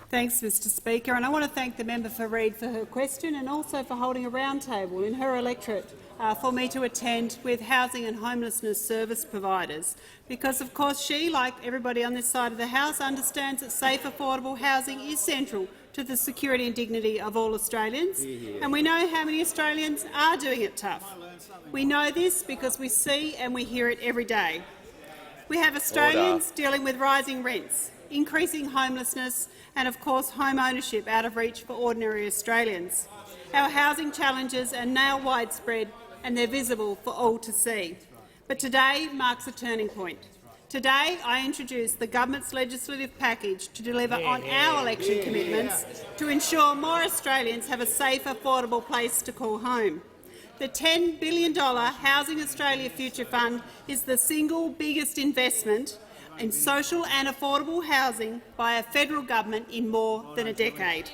Thanks, Mr Speaker, and I want to thank the member for Reid for her question and also for holding a roundtable in her electorate for me to attend with housing and homelessness service providers, because of course she, like everybody on this side of the House, understands that safe, affordable housing is central to the security and dignity of all Australians, and we know how many Australians are doing it tough. We know this because we see and we hear it every day. We have Australians dealing with rising rents, increasing homelessness and, of course, home ownership out of reach for ordinary Australians. Our housing challenges are now widespread and they're visible for all to see. But today marks a turning point. Today I introduce the government's legislative package to deliver on our election commitments to ensure more Australians have a safe, affordable place to call home. The $10 billion Housing Australia Future Fund is the single biggest investment in social and affordable housing by a federal government in more than a decade.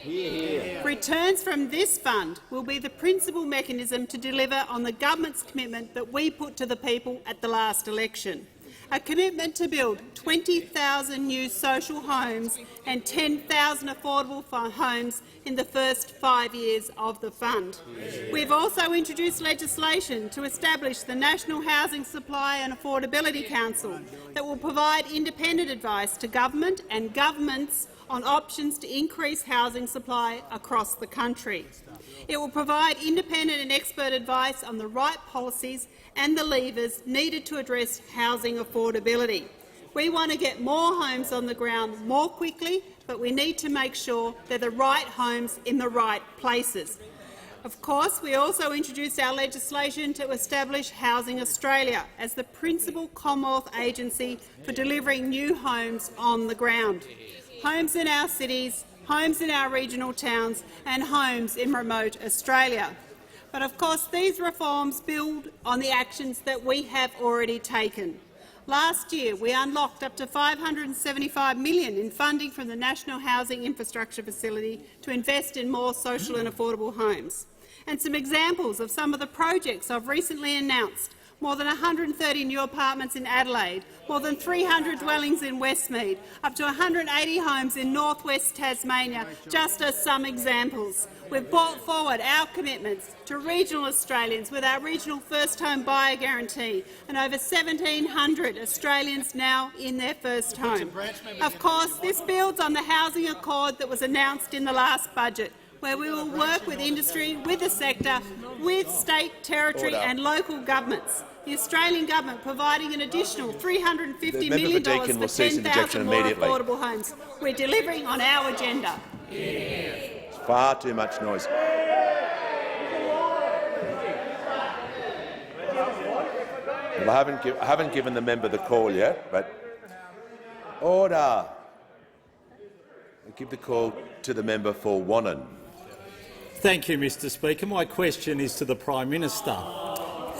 Returns from this fund will be the principal mechanism to deliver on the government's commitment that we put to the people at the last election. A commitment to build 20,000 new social homes and 10,000 affordable homes in the first 5 years of the fund. We've also introduced legislation to establish the National Housing Supply and Affordability Council that will provide independent advice to government and governments on options to increase housing supply across the country. It will provide independent and expert advice on the right policies and the levers needed to address housing affordability. We want to get more homes on the ground more quickly, but we need to make sure they're the right homes in the right places. Of course, we also introduced our legislation to establish Housing Australia as the principal Commonwealth agency for delivering new homes on the ground. Homes in our cities, homes in our regional towns and homes in remote Australia. But of course these reforms build on the actions that we have already taken. Last year we unlocked up to $575 million in funding from the National Housing Infrastructure Facility to invest in more social and affordable homes. And some examples of some of the projects I've recently announced: more than 130 new apartments in Adelaide, more than 300 dwellings in Westmead, up to 180 homes in north-west Tasmania, just as some examples. We've brought forward our commitments to regional Australians with our regional first home buyer guarantee and over 1,700 Australians now in their first home. Of course, this builds on the housing accord that was announced in the last budget, where we will work with industry, with the sector, with state, territory and local governments. The Australian government providing an additional $350 million for 10,000 more affordable homes. We're delivering on our agenda. It's far too much noise. Well, I haven't given the member the call yet, but order. I'll give the call to the member for Wannon. Thank you, Mr Speaker. My question is to the Prime Minister.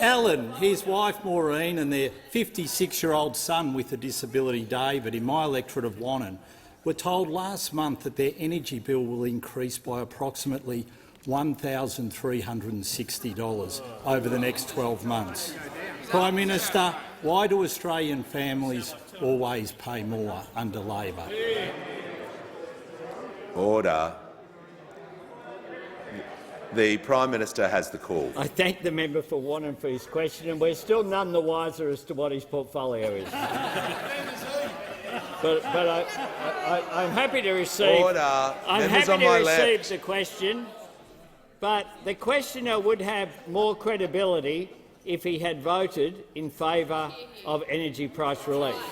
Alan, his wife Maureen and their 56-year-old son with a disability, David, in my electorate of Wannon, were told last month that their energy bill will increase by approximately $1,360 over the next 12 months. Prime Minister, why do Australian families always pay more under Labor? Order. The Prime Minister has the call. I thank the member for Wannon for his question, and we're still none the wiser as to what his portfolio is. but I'm happy to receive. Order. I'm happy to receive the question, but the questioner would have more credibility if he had voted in favour of energy price relief.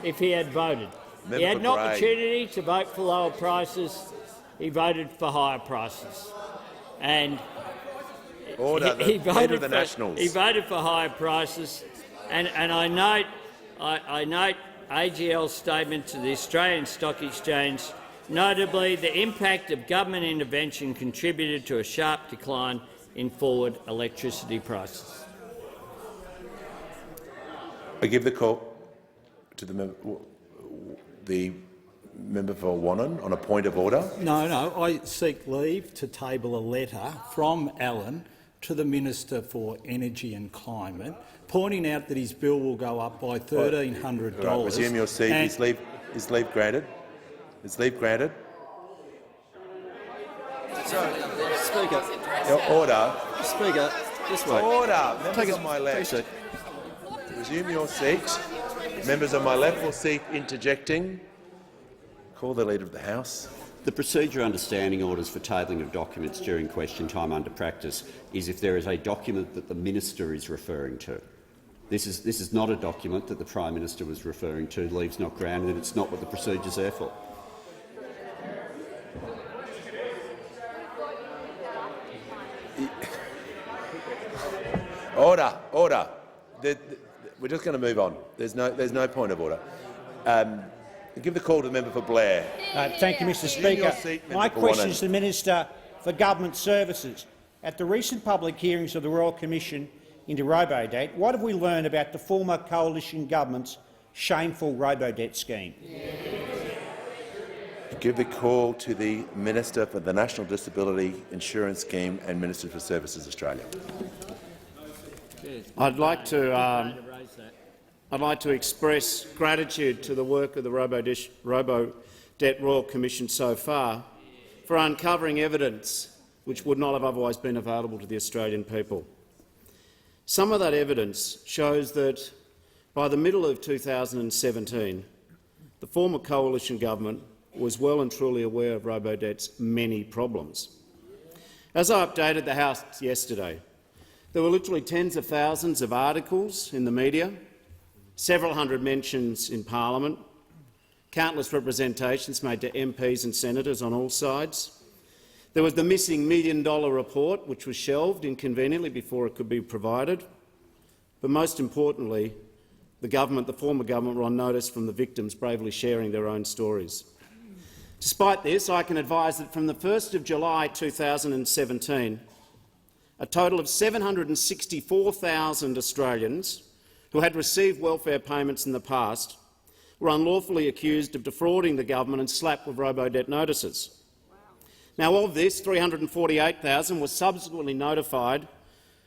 If he had voted, he had an opportunity to vote for lower prices. He voted for higher prices. And he voted for higher prices, and I note AGL's statement to the Australian Stock Exchange. Notably, the impact of government intervention contributed to a sharp decline in forward electricity prices. I give the call to the member for Wannon on a point of order. No. I seek leave to table a letter from Alan to the Minister for Energy and Climate, pointing out that his bill will go up by $1,300. Right, resume your seat. Is leave granted? Is leave granted? Sorry, Speaker. Order. Speaker. Just wait. Order. Members on my left. Resume your seat. Members on my left will cease interjecting. Call the Leader of the House. The procedure under standing orders for tabling of documents during question time under practice is if there is a document that the minister is referring to. This is not a document that the Prime Minister was referring to. Leave's not granted, and it's not what the procedure is there for. Order. Order. We're just going to move on. There's no point of order. Give the call to the member for Blair. Thank you, Mr. Speaker. My question is to the Minister for Government Services. At the recent public hearings of the Royal Commission into Robodebt, what have we learned about the former coalition government's shameful Robodebt scheme? Give the call to the Minister for the National Disability Insurance Scheme and Minister for Services Australia. I'd like to express gratitude to the work of the Robodebt Royal Commission so far for uncovering evidence which would not have otherwise been available to the Australian people. Some of that evidence shows that by the middle of 2017, the former coalition government was well and truly aware of Robodebt's many problems. As I updated the House yesterday, there were literally tens of thousands of articles in the media, several hundred mentions in Parliament, countless representations made to MPs and senators on all sides. There was the missing $1 million report, which was shelved inconveniently before it could be provided. But most importantly, the former government were on notice from the victims bravely sharing their own stories. Despite this, I can advise that from the 1st of July 2017, a total of 764,000 Australians who had received welfare payments in the past were unlawfully accused of defrauding the government and slapped with Robodebt notices. Now, of this, 348,000 were subsequently notified that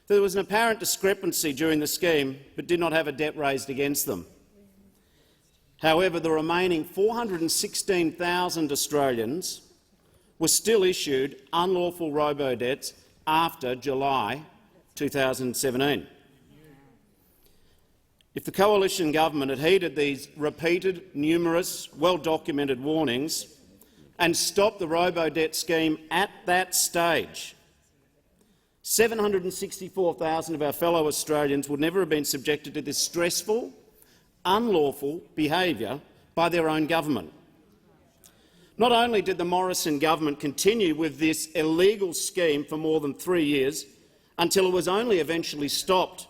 there was an apparent discrepancy during the scheme but did not have a debt raised against them. However, the remaining 416,000 Australians were still issued unlawful Robodebts after July 2017. If the coalition government had heeded these repeated, numerous, well-documented warnings and stopped the Robodebt scheme at that stage, 764,000 of our fellow Australians would never have been subjected to this stressful, unlawful behaviour by their own government. Not only did the Morrison government continue with this illegal scheme for more than 3 years, until it was only eventually stopped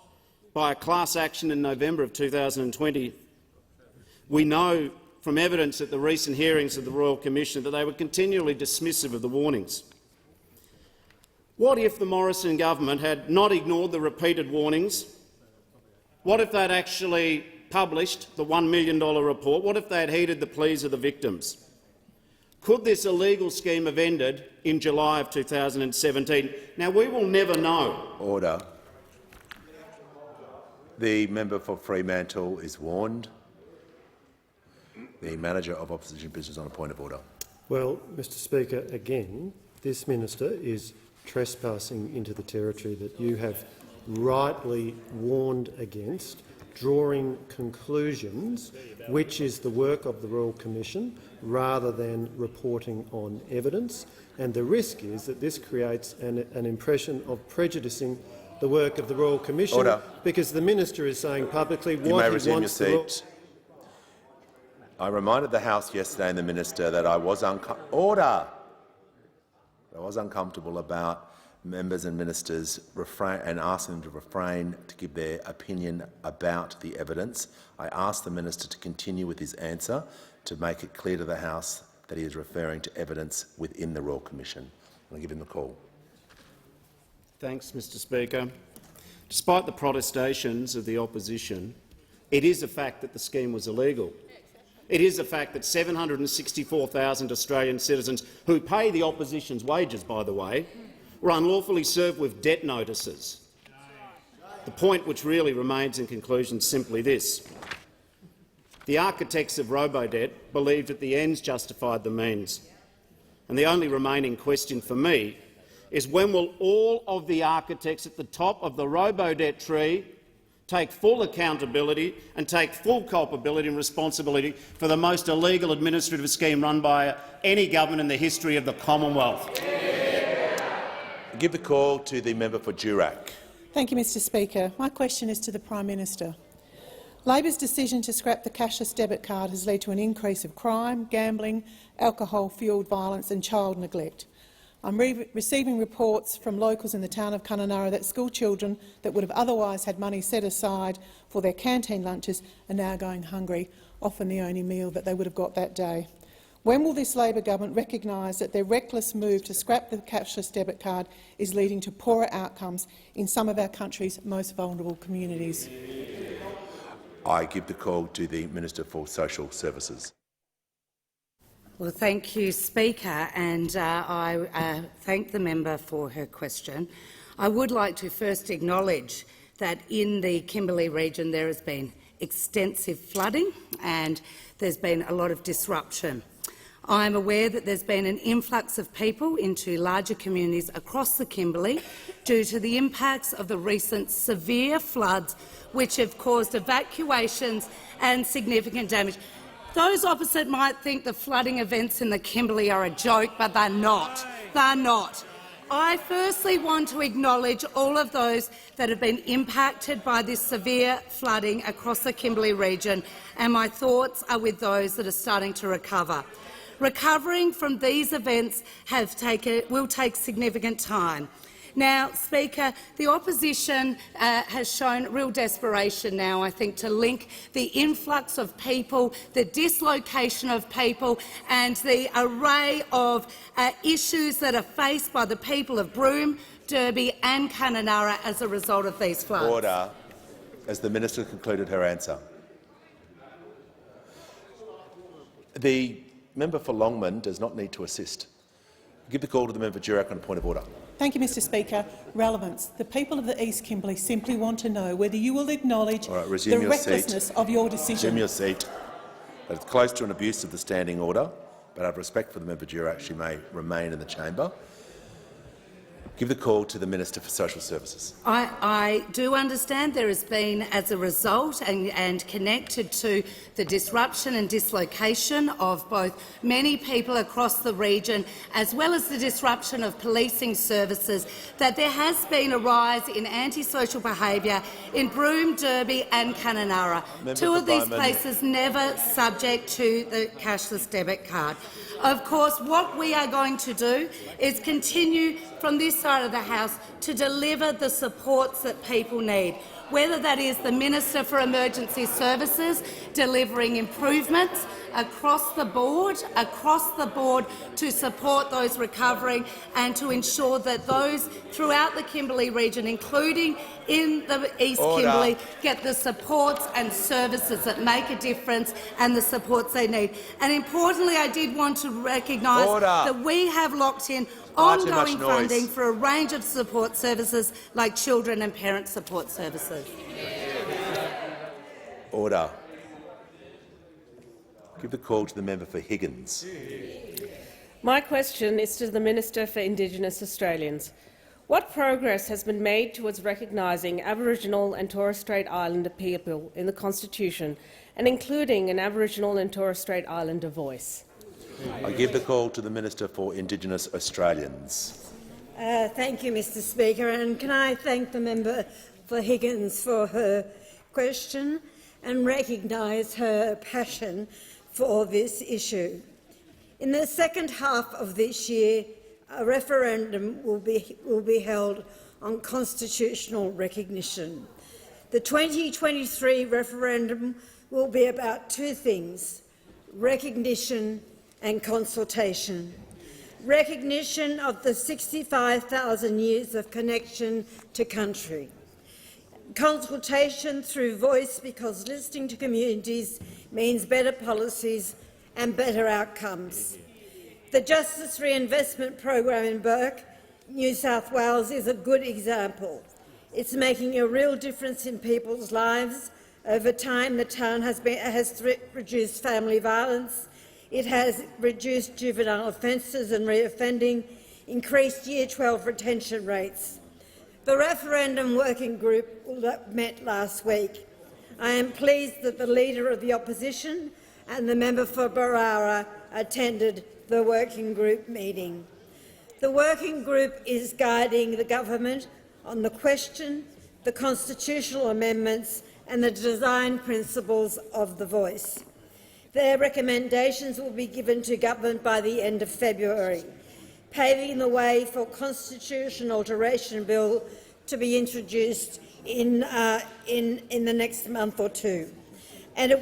by a class action in November of 2020, we know from evidence at the recent hearings of the Royal Commission that they were continually dismissive of the warnings. What if the Morrison government had not ignored the repeated warnings? What if they had actually published the $1 million report? What if they had heeded the pleas of the victims? Could this illegal scheme have ended in July of 2017? Now, we will never know. Order. The member for Fremantle is warned. The Manager of Opposition Business on a point of order. Well, Mr Speaker, again, this minister is trespassing into the territory that you have rightly warned against, drawing conclusions, which is the work of the Royal Commission, rather than reporting on evidence. And the risk is that this creates an impression of prejudicing the work of the Royal Commission, order. Because the minister is saying publicly what you may he resume wants your the seat. I reminded the House yesterday and the minister that I was uncomfortable about members and ministers and asking them to refrain to give their opinion about the evidence. I asked the minister to continue with his answer to make it clear to the House that he is referring to evidence within the Royal Commission. I'll give him the call. Thanks, Mr Speaker. Despite the protestations of the opposition, it is a fact that the scheme was illegal. It is a fact that 764,000 Australian citizens, who pay the opposition's wages, by the way, were unlawfully served with debt notices. The point which really remains in conclusion is simply this. The architects of Robodebt believed that the ends justified the means, and the only remaining question for me is when will all of the architects at the top of the Robodebt tree take full accountability and take full culpability and responsibility for the most illegal administrative scheme run by any government in the history of the Commonwealth? I give the call to the member for Durack. Thank you, Mr Speaker. My question is to the Prime Minister. Labor's decision to scrap the cashless debit card has led to an increase of crime, gambling, alcohol-fuelled violence and child neglect. I'm receiving reports from locals in the town of Kununurra that school children that would have otherwise had money set aside for their canteen lunches are now going hungry, often the only meal that they would have got that day. When will this Labor government recognise that their reckless move to scrap the cashless debit card is leading to poorer outcomes in some of our country's most vulnerable communities? I give the call to the Minister for Social Services. Well, thank you, Speaker, and I thank the member for her question. I would like to first acknowledge that in the Kimberley region there has been extensive flooding and there's been a lot of disruption. I am aware that there's been an influx of people into larger communities across the Kimberley due to the impacts of the recent severe floods, which have caused evacuations and significant damage. Those opposite might think the flooding events in the Kimberley are a joke, but they're not. They're not. I firstly want to acknowledge all of those that have been impacted by this severe flooding across the Kimberley region, and my thoughts are with those that are starting to recover. Recovering from these events will take significant time. Now, Speaker, the opposition has shown real desperation now, I think, to link the influx of people, the dislocation of people and the array of issues that are faced by the people of Broome, Derby and Kununurra as a result of these floods. Order. As the minister concluded her answer. The member for Longman does not need to assist. Give the call to the member for Durack on a point of order. Thank you, Mr Speaker. Relevance. The people of the East Kimberley simply want to know whether you will acknowledge the recklessness of your decision. Resume your seat. It's close to an abuse of the standing order, but out of respect for the member Durack, she may remain in the chamber. Give the call to the Minister for Social Services. I do understand there has been, as a result and connected to the disruption and dislocation of both many people across the region, as well as the disruption of policing services, that there has been a rise in antisocial behaviour in Broome, Derby and Kununurra, two of these places never subject to the cashless debit card. Of course, what we are going to do is continue from this side of the House to deliver the supports that people need, whether that is the Minister for Emergency Services delivering improvements across the board to support those recovering and to ensure that those throughout the Kimberley region, including in the East Kimberley, get the supports and services that make a difference and the supports they need. And importantly, I did want to recognise that we have locked in ongoing funding for a range of support services like children and parent support services. Order. Give the call to the member for Higgins. My question is to the Minister for Indigenous Australians. What progress has been made towards recognising Aboriginal and Torres Strait Islander people in the Constitution and including an Aboriginal and Torres Strait Islander voice? I give the call to the Minister for Indigenous Australians. Thank you, Mr Speaker, and can I thank the member for Higgins for her question and recognise her passion for this issue. In the second half of this year, a referendum will be held on constitutional recognition. The 2023 referendum will be about two things: recognition and consultation. Recognition of the 65,000 years of connection to country. Consultation through voice, because listening to communities means better policies and better outcomes. The Justice Reinvestment Program in Bourke, New South Wales, is a good example. It's making a real difference in people's lives. Over time, the town has reduced family violence. It has reduced juvenile offences and reoffending, increased Year 12 retention rates. The Referendum working group met last week. I am pleased that the Leader of the Opposition and the member for Barara attended the working group meeting. The working group is guiding the government on the question, the constitutional amendments and the design principles of the voice. Their recommendations will be given to government by the end of February, paving the way for a constitutional alteration bill to be introduced in the next month or two. And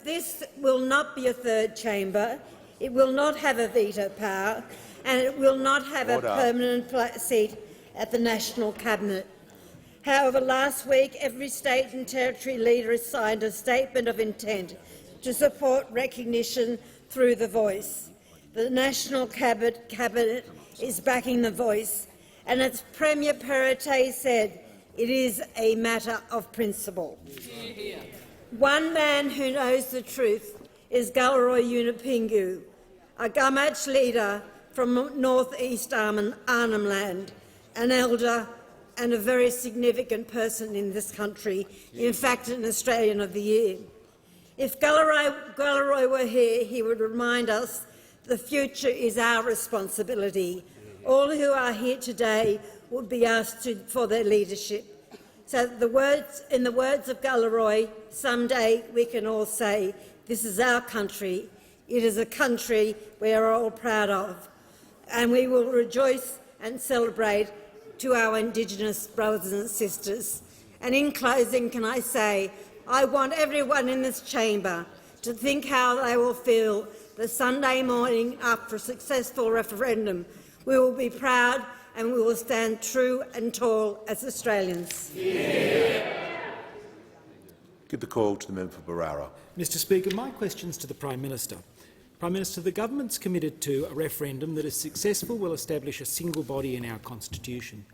this will not be a third chamber, it will not have a veto power, and it will not have a permanent seat at the National Cabinet. However, last week every state and territory leader has signed a statement of intent to support recognition through the voice. The National Cabinet is backing the voice, and as Premier Perrottet said, it is a matter of principle. One man who knows the truth is Galarrwuy Yunupingu, a Gumatj leader from north-east Arnhem Land, an elder and a very significant person in this country, in fact an Australian of the Year. If Galarrwuy were here, he would remind us the future is our responsibility. All who are here today would be asked for their leadership. So in the words of Galarrwuy, someday we can all say, this is our country, it is a country we are all proud of, and we will rejoice and celebrate to our Indigenous brothers and sisters. And in closing, can I say, I want everyone in this chamber to think how they will feel the Sunday morning after a successful referendum. We will be proud and we will stand true and tall as Australians. Give the call to the member for Barara. Mr Speaker, my question is to the Prime Minister. Prime Minister, the government's committed to a referendum that, if successful, will establish a single body in our constitution.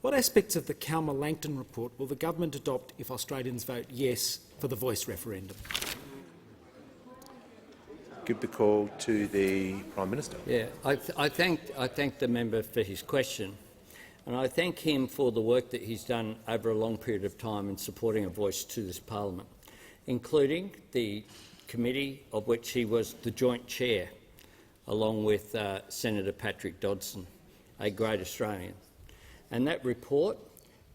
What aspects of the Calma-Langton report will the government adopt if Australians vote yes for the voice referendum? Give the call to the Prime Minister. Yeah, I thank the member for his question, and I thank him for the work that he's done over a long period of time in supporting a voice to this parliament, including the committee of which he was the joint chair, along with Senator Patrick Dodson, a great Australian. And that report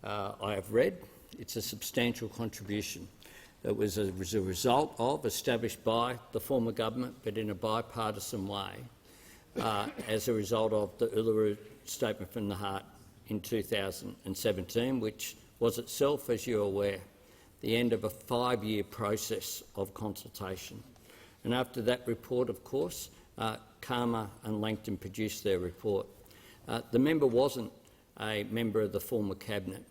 I have read. It's a substantial contribution. It was a result of, established by the former government, but in a bipartisan way, as a result of the Uluru Statement from the Heart in 2017, which was itself, as you're aware, the end of a 5-year process of consultation. And after that report, of course, Calma and Langton produced their report. The member wasn't a member of the former cabinet,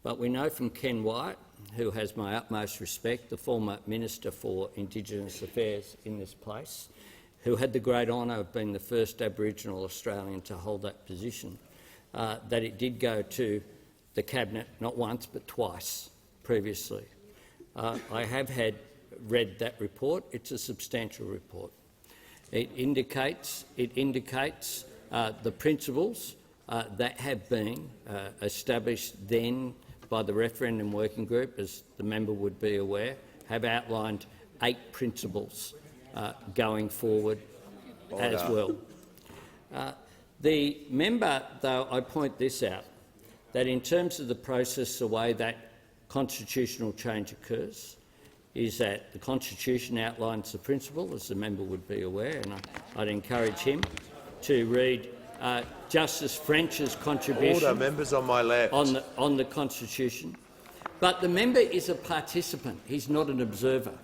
but we know from Ken Wyatt, who has my utmost respect, the former Minister for Indigenous Affairs in this place, who had the great honour of being the first Aboriginal Australian to hold that position, that it did go to the Cabinet not once but twice previously. I have read that report. It's a substantial report. It indicates the principles that have been established then by the Referendum Working Group, as the member would be aware, have outlined 8 principles going forward as well. The member, though, I point this out, that in terms of the process, the way that constitutional change occurs is that the Constitution outlines the principle, as the member would be aware, and I'd encourage him to read Justice French's contribution. Order, members on my left. On the Constitution. But the member is a participant. He's not an observer.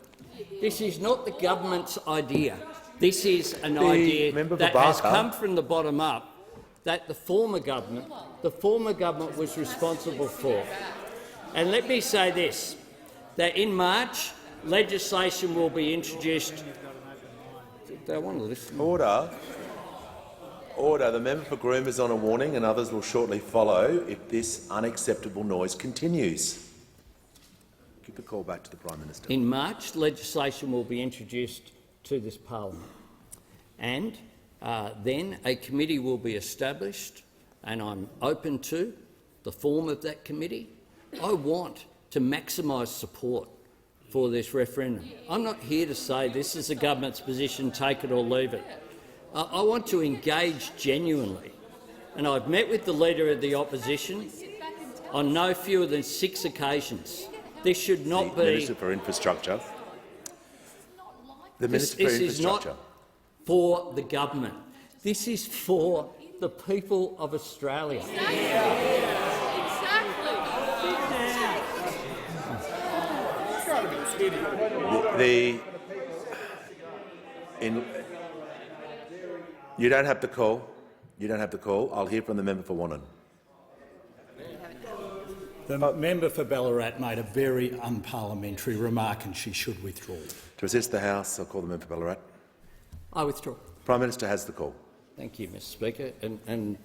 This is not the government's idea. This is an idea that has come from the bottom up, that the former government was responsible for. And let me say this, that in March legislation will be introduced. They want to listen. Order. Order. The member for Groom is on a warning and others will shortly follow if this unacceptable noise continues. Give the call back to the Prime Minister. In March, legislation will be introduced to this parliament, and then a committee will be established, and I'm open to the form of that committee. I want to maximise support for this referendum. I'm not here to say this is the government's position, take it or leave it. I want to engage genuinely, and I've met with the Leader of the Opposition on no fewer than 6 occasions. This should not be— Minister for Infrastructure. The Minister for Infrastructure. This is not for the government. This is for the people of Australia. You don't have to call. You don't have to call. I'll hear from the member for Wannon. The member for Ballarat made a very unparliamentary remark and she should withdraw. To assist the House, I'll call the member for Ballarat. I withdraw. Prime Minister has the call. Thank you, Mr Speaker. And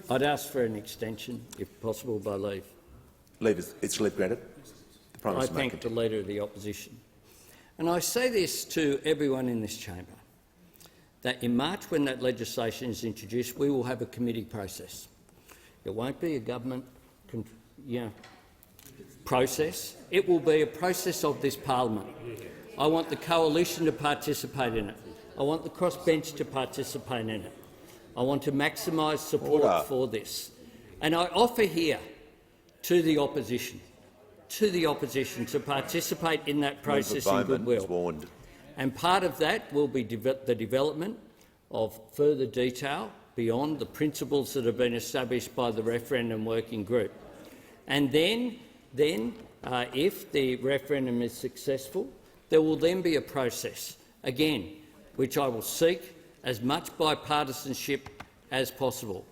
I'd ask for an extension, if possible, by leave. It's leave granted. The Prime Minister I thank the Leader of the Opposition. And I say this to everyone in this chamber, that in March, when that legislation is introduced, we will have a committee process. It won't be a government process. It will be a process of this parliament. I want the coalition to participate in it. I want the crossbench to participate in it. I want to maximise support for this. And I offer here to the opposition to participate in that process in goodwill. And part of that will be the development of further detail beyond the principles that have been established by the Referendum Working Group. And then if the referendum is successful, there will then be a process, again, which I will seek as much bipartisanship as possible.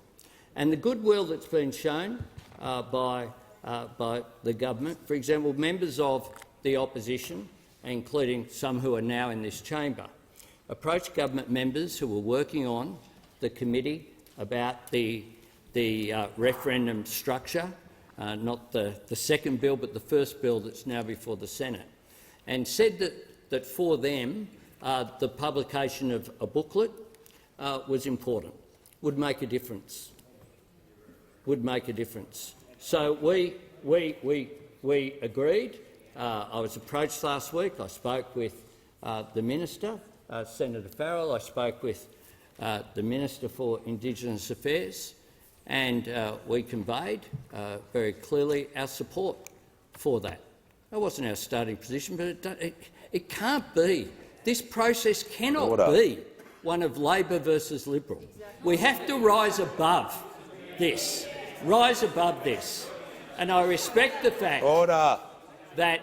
And the goodwill that's been shown by the government, for example, members of the opposition, including some who are now in this chamber, approached government members who were working on the committee about the referendum structure, not the second bill but the first bill that's now before the Senate, and said that for them the publication of a booklet was important, would make a difference. So we agreed. I was approached last week. I spoke with the Minister, Senator Farrell. I spoke with the Minister for Indigenous Affairs, and we conveyed very clearly our support for that. That wasn't our starting position, but it can't be. This process cannot be one of Labor versus Liberal. We have to rise above this. And I respect the fact that—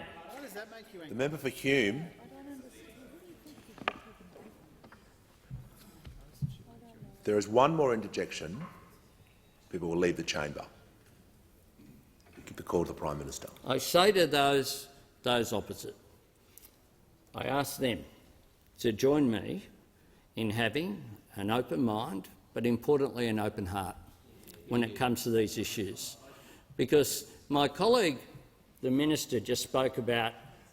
The member for Hume. There is one more interjection. People will leave the chamber. Give the call to the Prime Minister. I say to those opposite, I ask them to join me in having an open mind, but importantly an open heart when it comes to these issues. Because my colleague, the Minister, just spoke about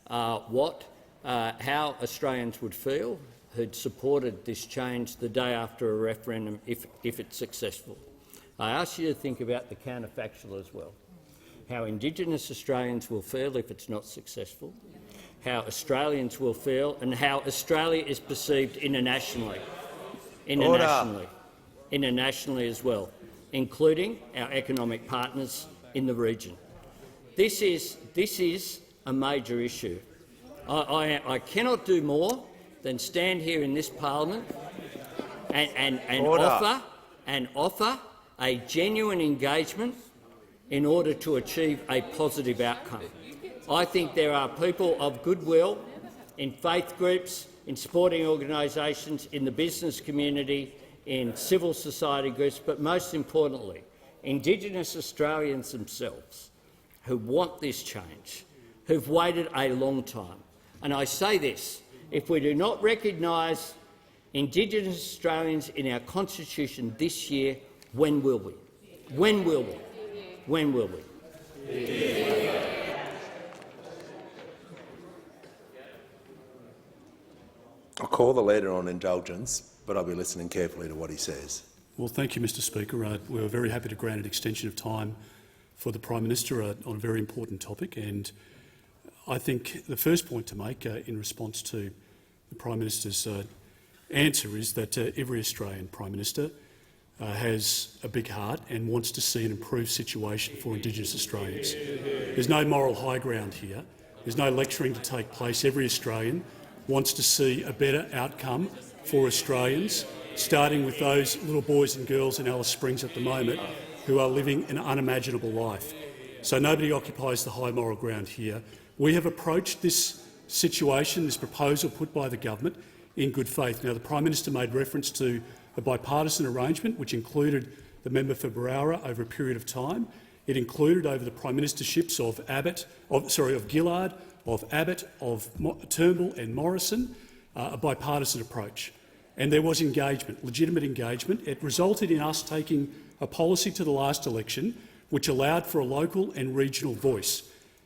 how Australians would feel who'd supported this change the day after a referendum if it's successful. I ask you to think about the counterfactual as well, how Indigenous Australians will feel if it's not successful, how Australians will feel and how Australia is perceived internationally as well, including our economic partners in the region. This is a major issue. I cannot do more than stand here in this parliament and offer a genuine engagement in order to achieve a positive outcome. I think there are people of goodwill in faith groups, in sporting organisations, in the business community, in civil society groups, but most importantly, Indigenous Australians themselves who want this change, who've waited a long time. And I say this, if we do not recognise Indigenous Australians in our Constitution this year, when will we? When will we? When will we? I'll call call the leader on indulgence, but I'll be listening carefully to what he says. Well, thank you, Mr Speaker. We were very happy to grant an extension of time for the Prime Minister on a very important topic, and I think the first point to make in response to the Prime Minister's answer is that every Australian Prime Minister has a big heart and wants to see an improved situation for Indigenous Australians. There's no moral high ground here. There's no lecturing to take place. Every Australian wants to see a better outcome for Australians, starting with those little boys and girls in Alice Springs at the moment who are living an unimaginable life. So nobody occupies the high moral ground here. We have approached this situation, this proposal put by the government, in good faith. Now, the Prime Minister made reference to a bipartisan arrangement which included the member for Berowra over a period of time. It included over the Prime Ministerships of Gillard, of Abbott, of Turnbull and Morrison, a bipartisan approach. And there was engagement, legitimate engagement. It resulted in us taking a policy to the last election which allowed for a local and regional voice,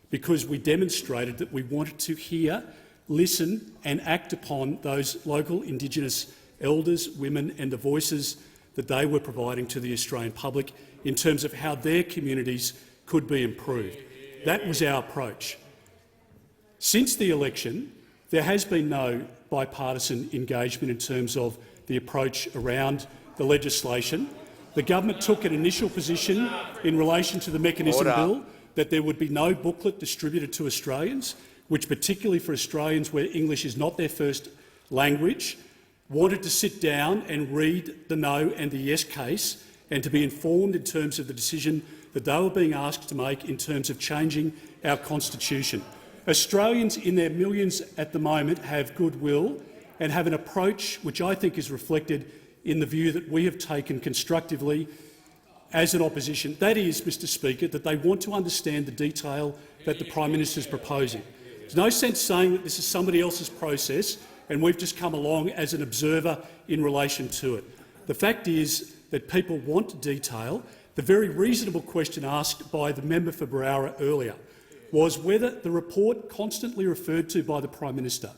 because we demonstrated that we wanted to hear, listen and act upon those local Indigenous elders, women and the voices that they were providing to the Australian public in terms of how their communities could be improved. That was our approach. Since the election, there has been no bipartisan engagement in terms of the approach around the legislation. The government took an initial position in relation to the mechanism bill that there would be no booklet distributed to Australians, which, particularly for Australians where English is not their first language, wanted to sit down and read the no and the yes case and to be informed in terms of the decision that they were being asked to make in terms of changing our constitution. Australians in their millions at the moment have goodwill and have an approach which I think is reflected in the view that we have taken constructively as an opposition. That is, Mr Speaker, that they want to understand the detail that the Prime Minister is proposing. There's no sense saying that this is somebody else's process and we've just come along as an observer in relation to it. The fact is that people want detail. The very reasonable question asked by the member for Berowra earlier was whether the report constantly referred to by the Prime Minister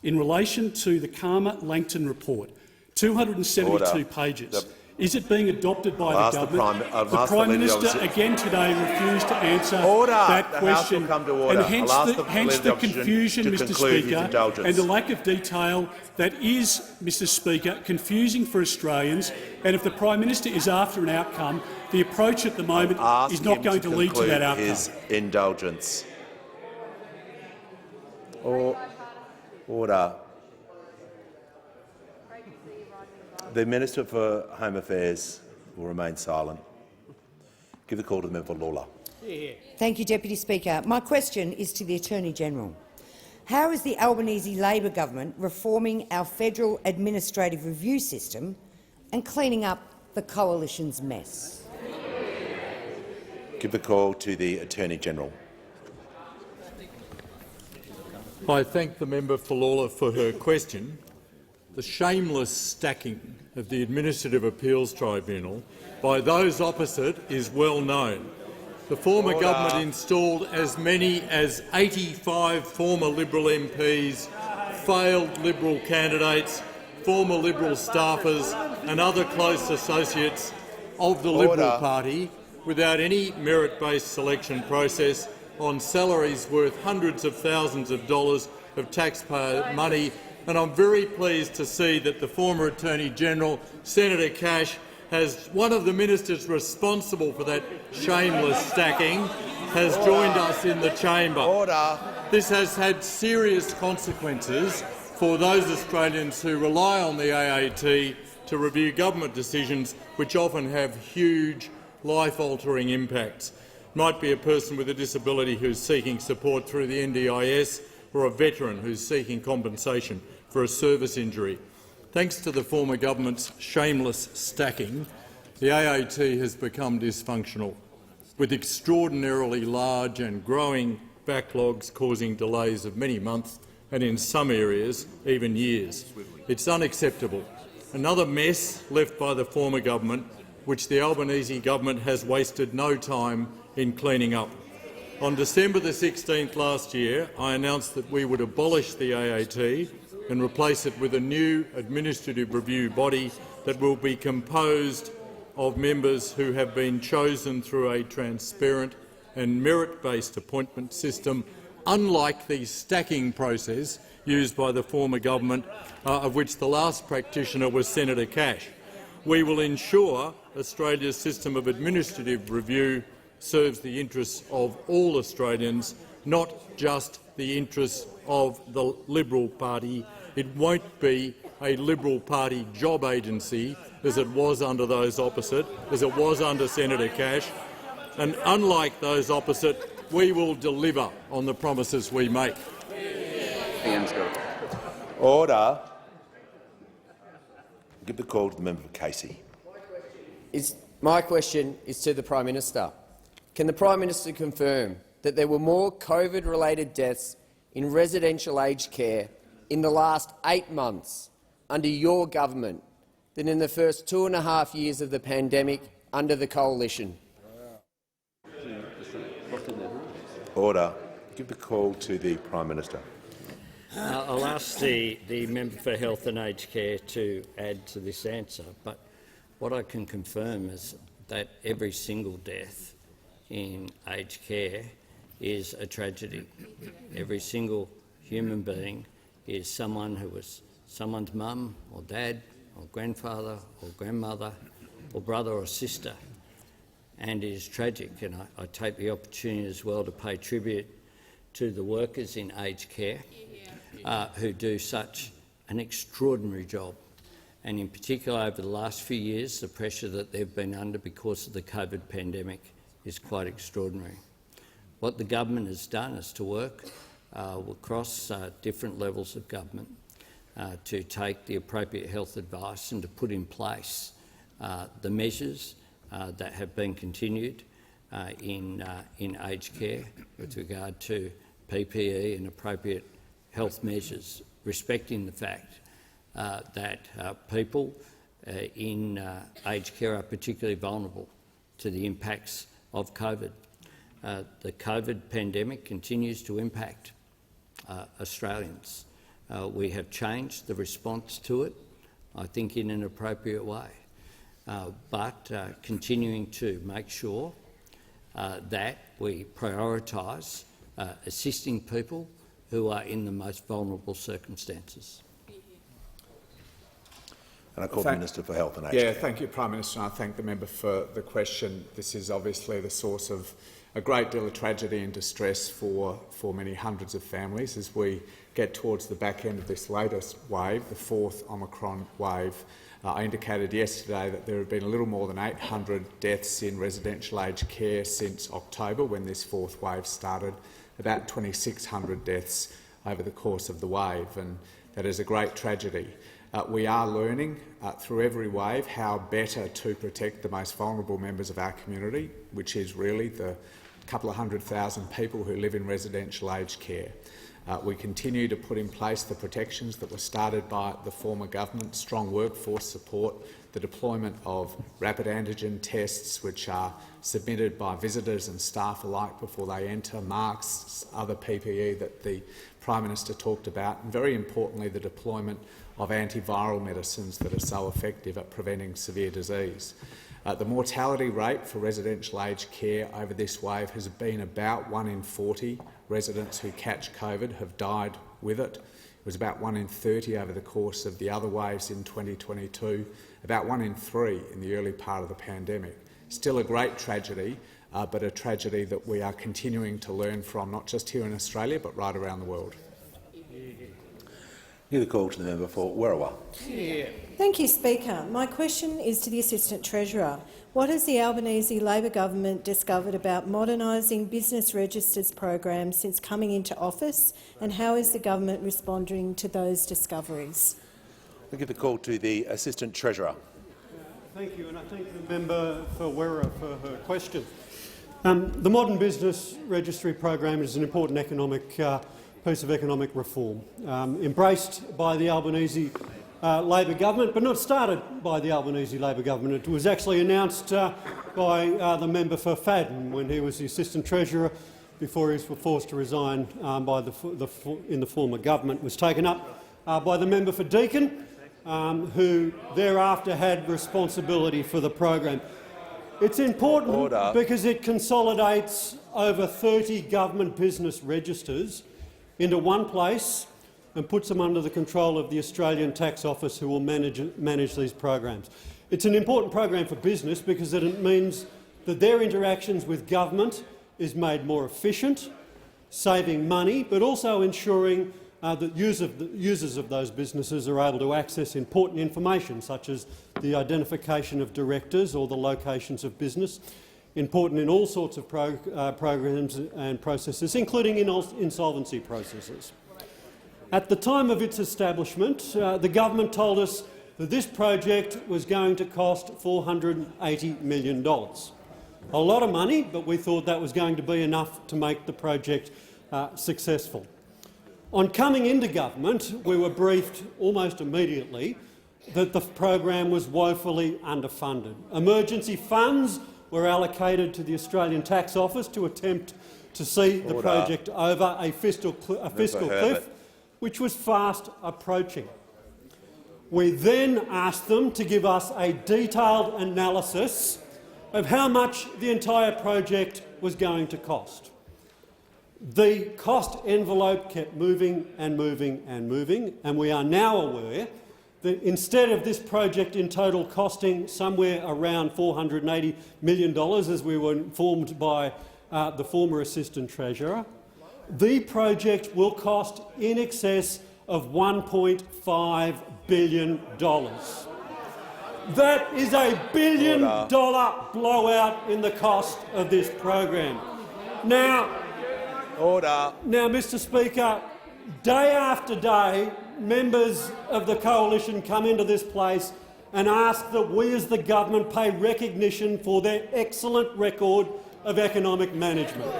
in relation to the Calma-Langton report, 272 pages. Is it being adopted by the government? The Prime Minister again today refused to answer that question, and hence the confusion, Mr Speaker, and the lack of detail that is, Mr Speaker, confusing for Australians. And if the Prime Minister is after an outcome, the approach at the moment is not going to lead to that outcome. His indulgence. Order. The Minister for Home Affairs will remain silent. Give the call to the member for Lawler. Thank you, Deputy Speaker. My question is to the Attorney-General. How is the Albanese Labor government reforming our federal administrative review system and cleaning up the coalition's mess? Give the call to the Attorney-General. I thank the member for Lawler for her question. The shameless stacking of the Administrative Appeals Tribunal by those opposite is well known. The former government installed as many as 85 former Liberal MPs, failed Liberal candidates, former Liberal staffers and other close associates of the Liberal Party without any merit-based selection process on salaries worth hundreds of thousands of dollars of taxpayer money. And I'm very pleased to see that the former Attorney-General, Senator Cash, has one of the ministers responsible for that shameless stacking has joined us in the chamber. This has had serious consequences for those Australians who rely on the AAT to review government decisions which often have huge life-altering impacts. It might be a person with a disability who's seeking support through the NDIS or a veteran who's seeking compensation for a service injury. Thanks to the former government's shameless stacking, the AAT has become dysfunctional, with extraordinarily large and growing backlogs causing delays of many months and, in some areas, even years. It's unacceptable. Another mess left by the former government, which the Albanese government has wasted no time in cleaning up. On December the 16th last year, I announced that we would abolish the AAT and replace it with a new administrative review body that will be composed of members who have been chosen through a transparent and merit-based appointment system, unlike the stacking process used by the former government, of which the last practitioner was Senator Cash. We will ensure Australia's system of administrative review serves the interests of all Australians, not just the interests of the Liberal Party. It won't be a Liberal Party job agency, as it was under those opposite, as it was under Senator Cash. And unlike those opposite, we will deliver on the promises we make. Order. Give the call to the member for Casey. My question is to the Prime Minister. Can the Prime Minister confirm that there were more COVID-related deaths in residential aged care in the last 8 months under your government than in the first 2.5 years of the pandemic under the Coalition? Order. Give the call to the Prime Minister. I'll ask the member for Health and Aged Care to add to this answer, but what I can confirm is that every single death in aged care is a tragedy. Every single human being is someone who was someone's mum or dad or grandfather or grandmother or brother or sister, and it is tragic. And I take the opportunity as well to pay tribute to the workers in aged care who do such an extraordinary job. And in particular, over the last few years, the pressure that they've been under because of the COVID pandemic is quite extraordinary. What the government has done is to work across different levels of government to take the appropriate health advice and to put in place the measures that have been continued in aged care with regard to PPE and appropriate health measures, respecting the fact that people in aged care are particularly vulnerable to the impacts of COVID. The COVID pandemic continues to impact Australians. We have changed the response to it, I think, in an appropriate way, but continuing to make sure that we prioritise assisting people who are in the most vulnerable circumstances. And I call the Minister for Health and Aged Care. Thank you, Prime Minister, and I thank the member for the question. This is obviously the source of a great deal of tragedy and distress for many hundreds of families as we get towards the back end of this latest wave, the fourth Omicron wave. I indicated yesterday that there have been a little more than 800 deaths in residential aged care since October, when this fourth wave started, about 2,600 deaths over the course of the wave, and that is a great tragedy. We are learning through every wave how better to protect the most vulnerable members of our community, which is really the couple of 100,000 people who live in residential aged care. We continue to put in place the protections that were started by the former government: strong workforce support, the deployment of rapid antigen tests which are submitted by visitors and staff alike before they enter, masks, other PPE that the Prime Minister talked about, and very importantly the deployment of antiviral medicines that are so effective at preventing severe disease. The mortality rate for residential aged care over this wave has been about 1 in 40 residents who catch COVID have died with it. It was about 1 in 30 over the course of the other waves in 2022, about 1 in 3 in the early part of the pandemic. Still a great tragedy, but a tragedy that we are continuing to learn from, not just here in Australia, but right around the world. Give the call to the member for Werriwa. Thank you, Speaker. My question is to the Assistant Treasurer. What has the Albanese Labor government discovered about modernising business registers programs since coming into office, and how is the government responding to those discoveries? I'll give the call to the Assistant Treasurer. Thank you, and I thank the member for Werriwa for her question. The Modern Business Registry program is an important piece of economic reform, embraced by the Albanese Labor government, but not started by the Albanese Labor government. It was actually announced by the member for Fadden when he was the Assistant Treasurer before he was forced to resign in the former government. It was taken up by the member for Deakin, who thereafter had responsibility for the program. It's important because it consolidates over 30 government business registers into one place and puts them under the control of the Australian Tax Office, who will manage these programs. It's an important program for business because it means that their interactions with government is made more efficient, saving money, but also ensuring that users of those businesses are able to access important information, such as the identification of directors or the locations of business, important in all sorts of programs and processes, including in insolvency processes. At the time of its establishment, the government told us that this project was going to cost $480 million. A lot of money, but we thought that was going to be enough to make the project successful. On coming into government, we were briefed almost immediately that the program was woefully underfunded. Emergency funds were allocated to the Australian Tax Office to attempt to see the project over a fiscal cliff, which was fast approaching. We then asked them to give us a detailed analysis of how much the entire project was going to cost. The cost envelope kept moving and moving and moving, and we are now aware that instead of this project in total costing somewhere around $480 million, as we were informed by the former Assistant Treasurer, the project will cost in excess of $1.5 billion. That is a $1 billion blowout in the cost of this program. Now, Mr Speaker, day after day, members of the coalition come into this place and ask that we as the government pay recognition for their excellent record of economic management.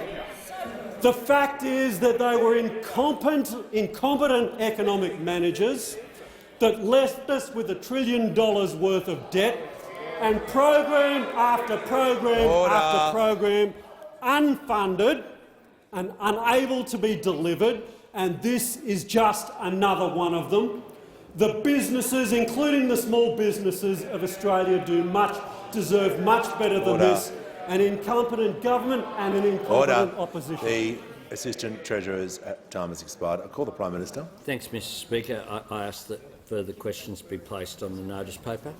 The fact is that they were incompetent economic managers that left us with $1 trillion worth of debt, and program after program after program unfunded and unable to be delivered, and this is just another one of them. The businesses, including the small businesses of Australia, deserve much better than this. An incompetent government and an incompetent opposition. The Assistant Treasurer's time has expired. I call the Prime Minister. Thanks, Mr Speaker. I ask that further questions be placed on the notice paper.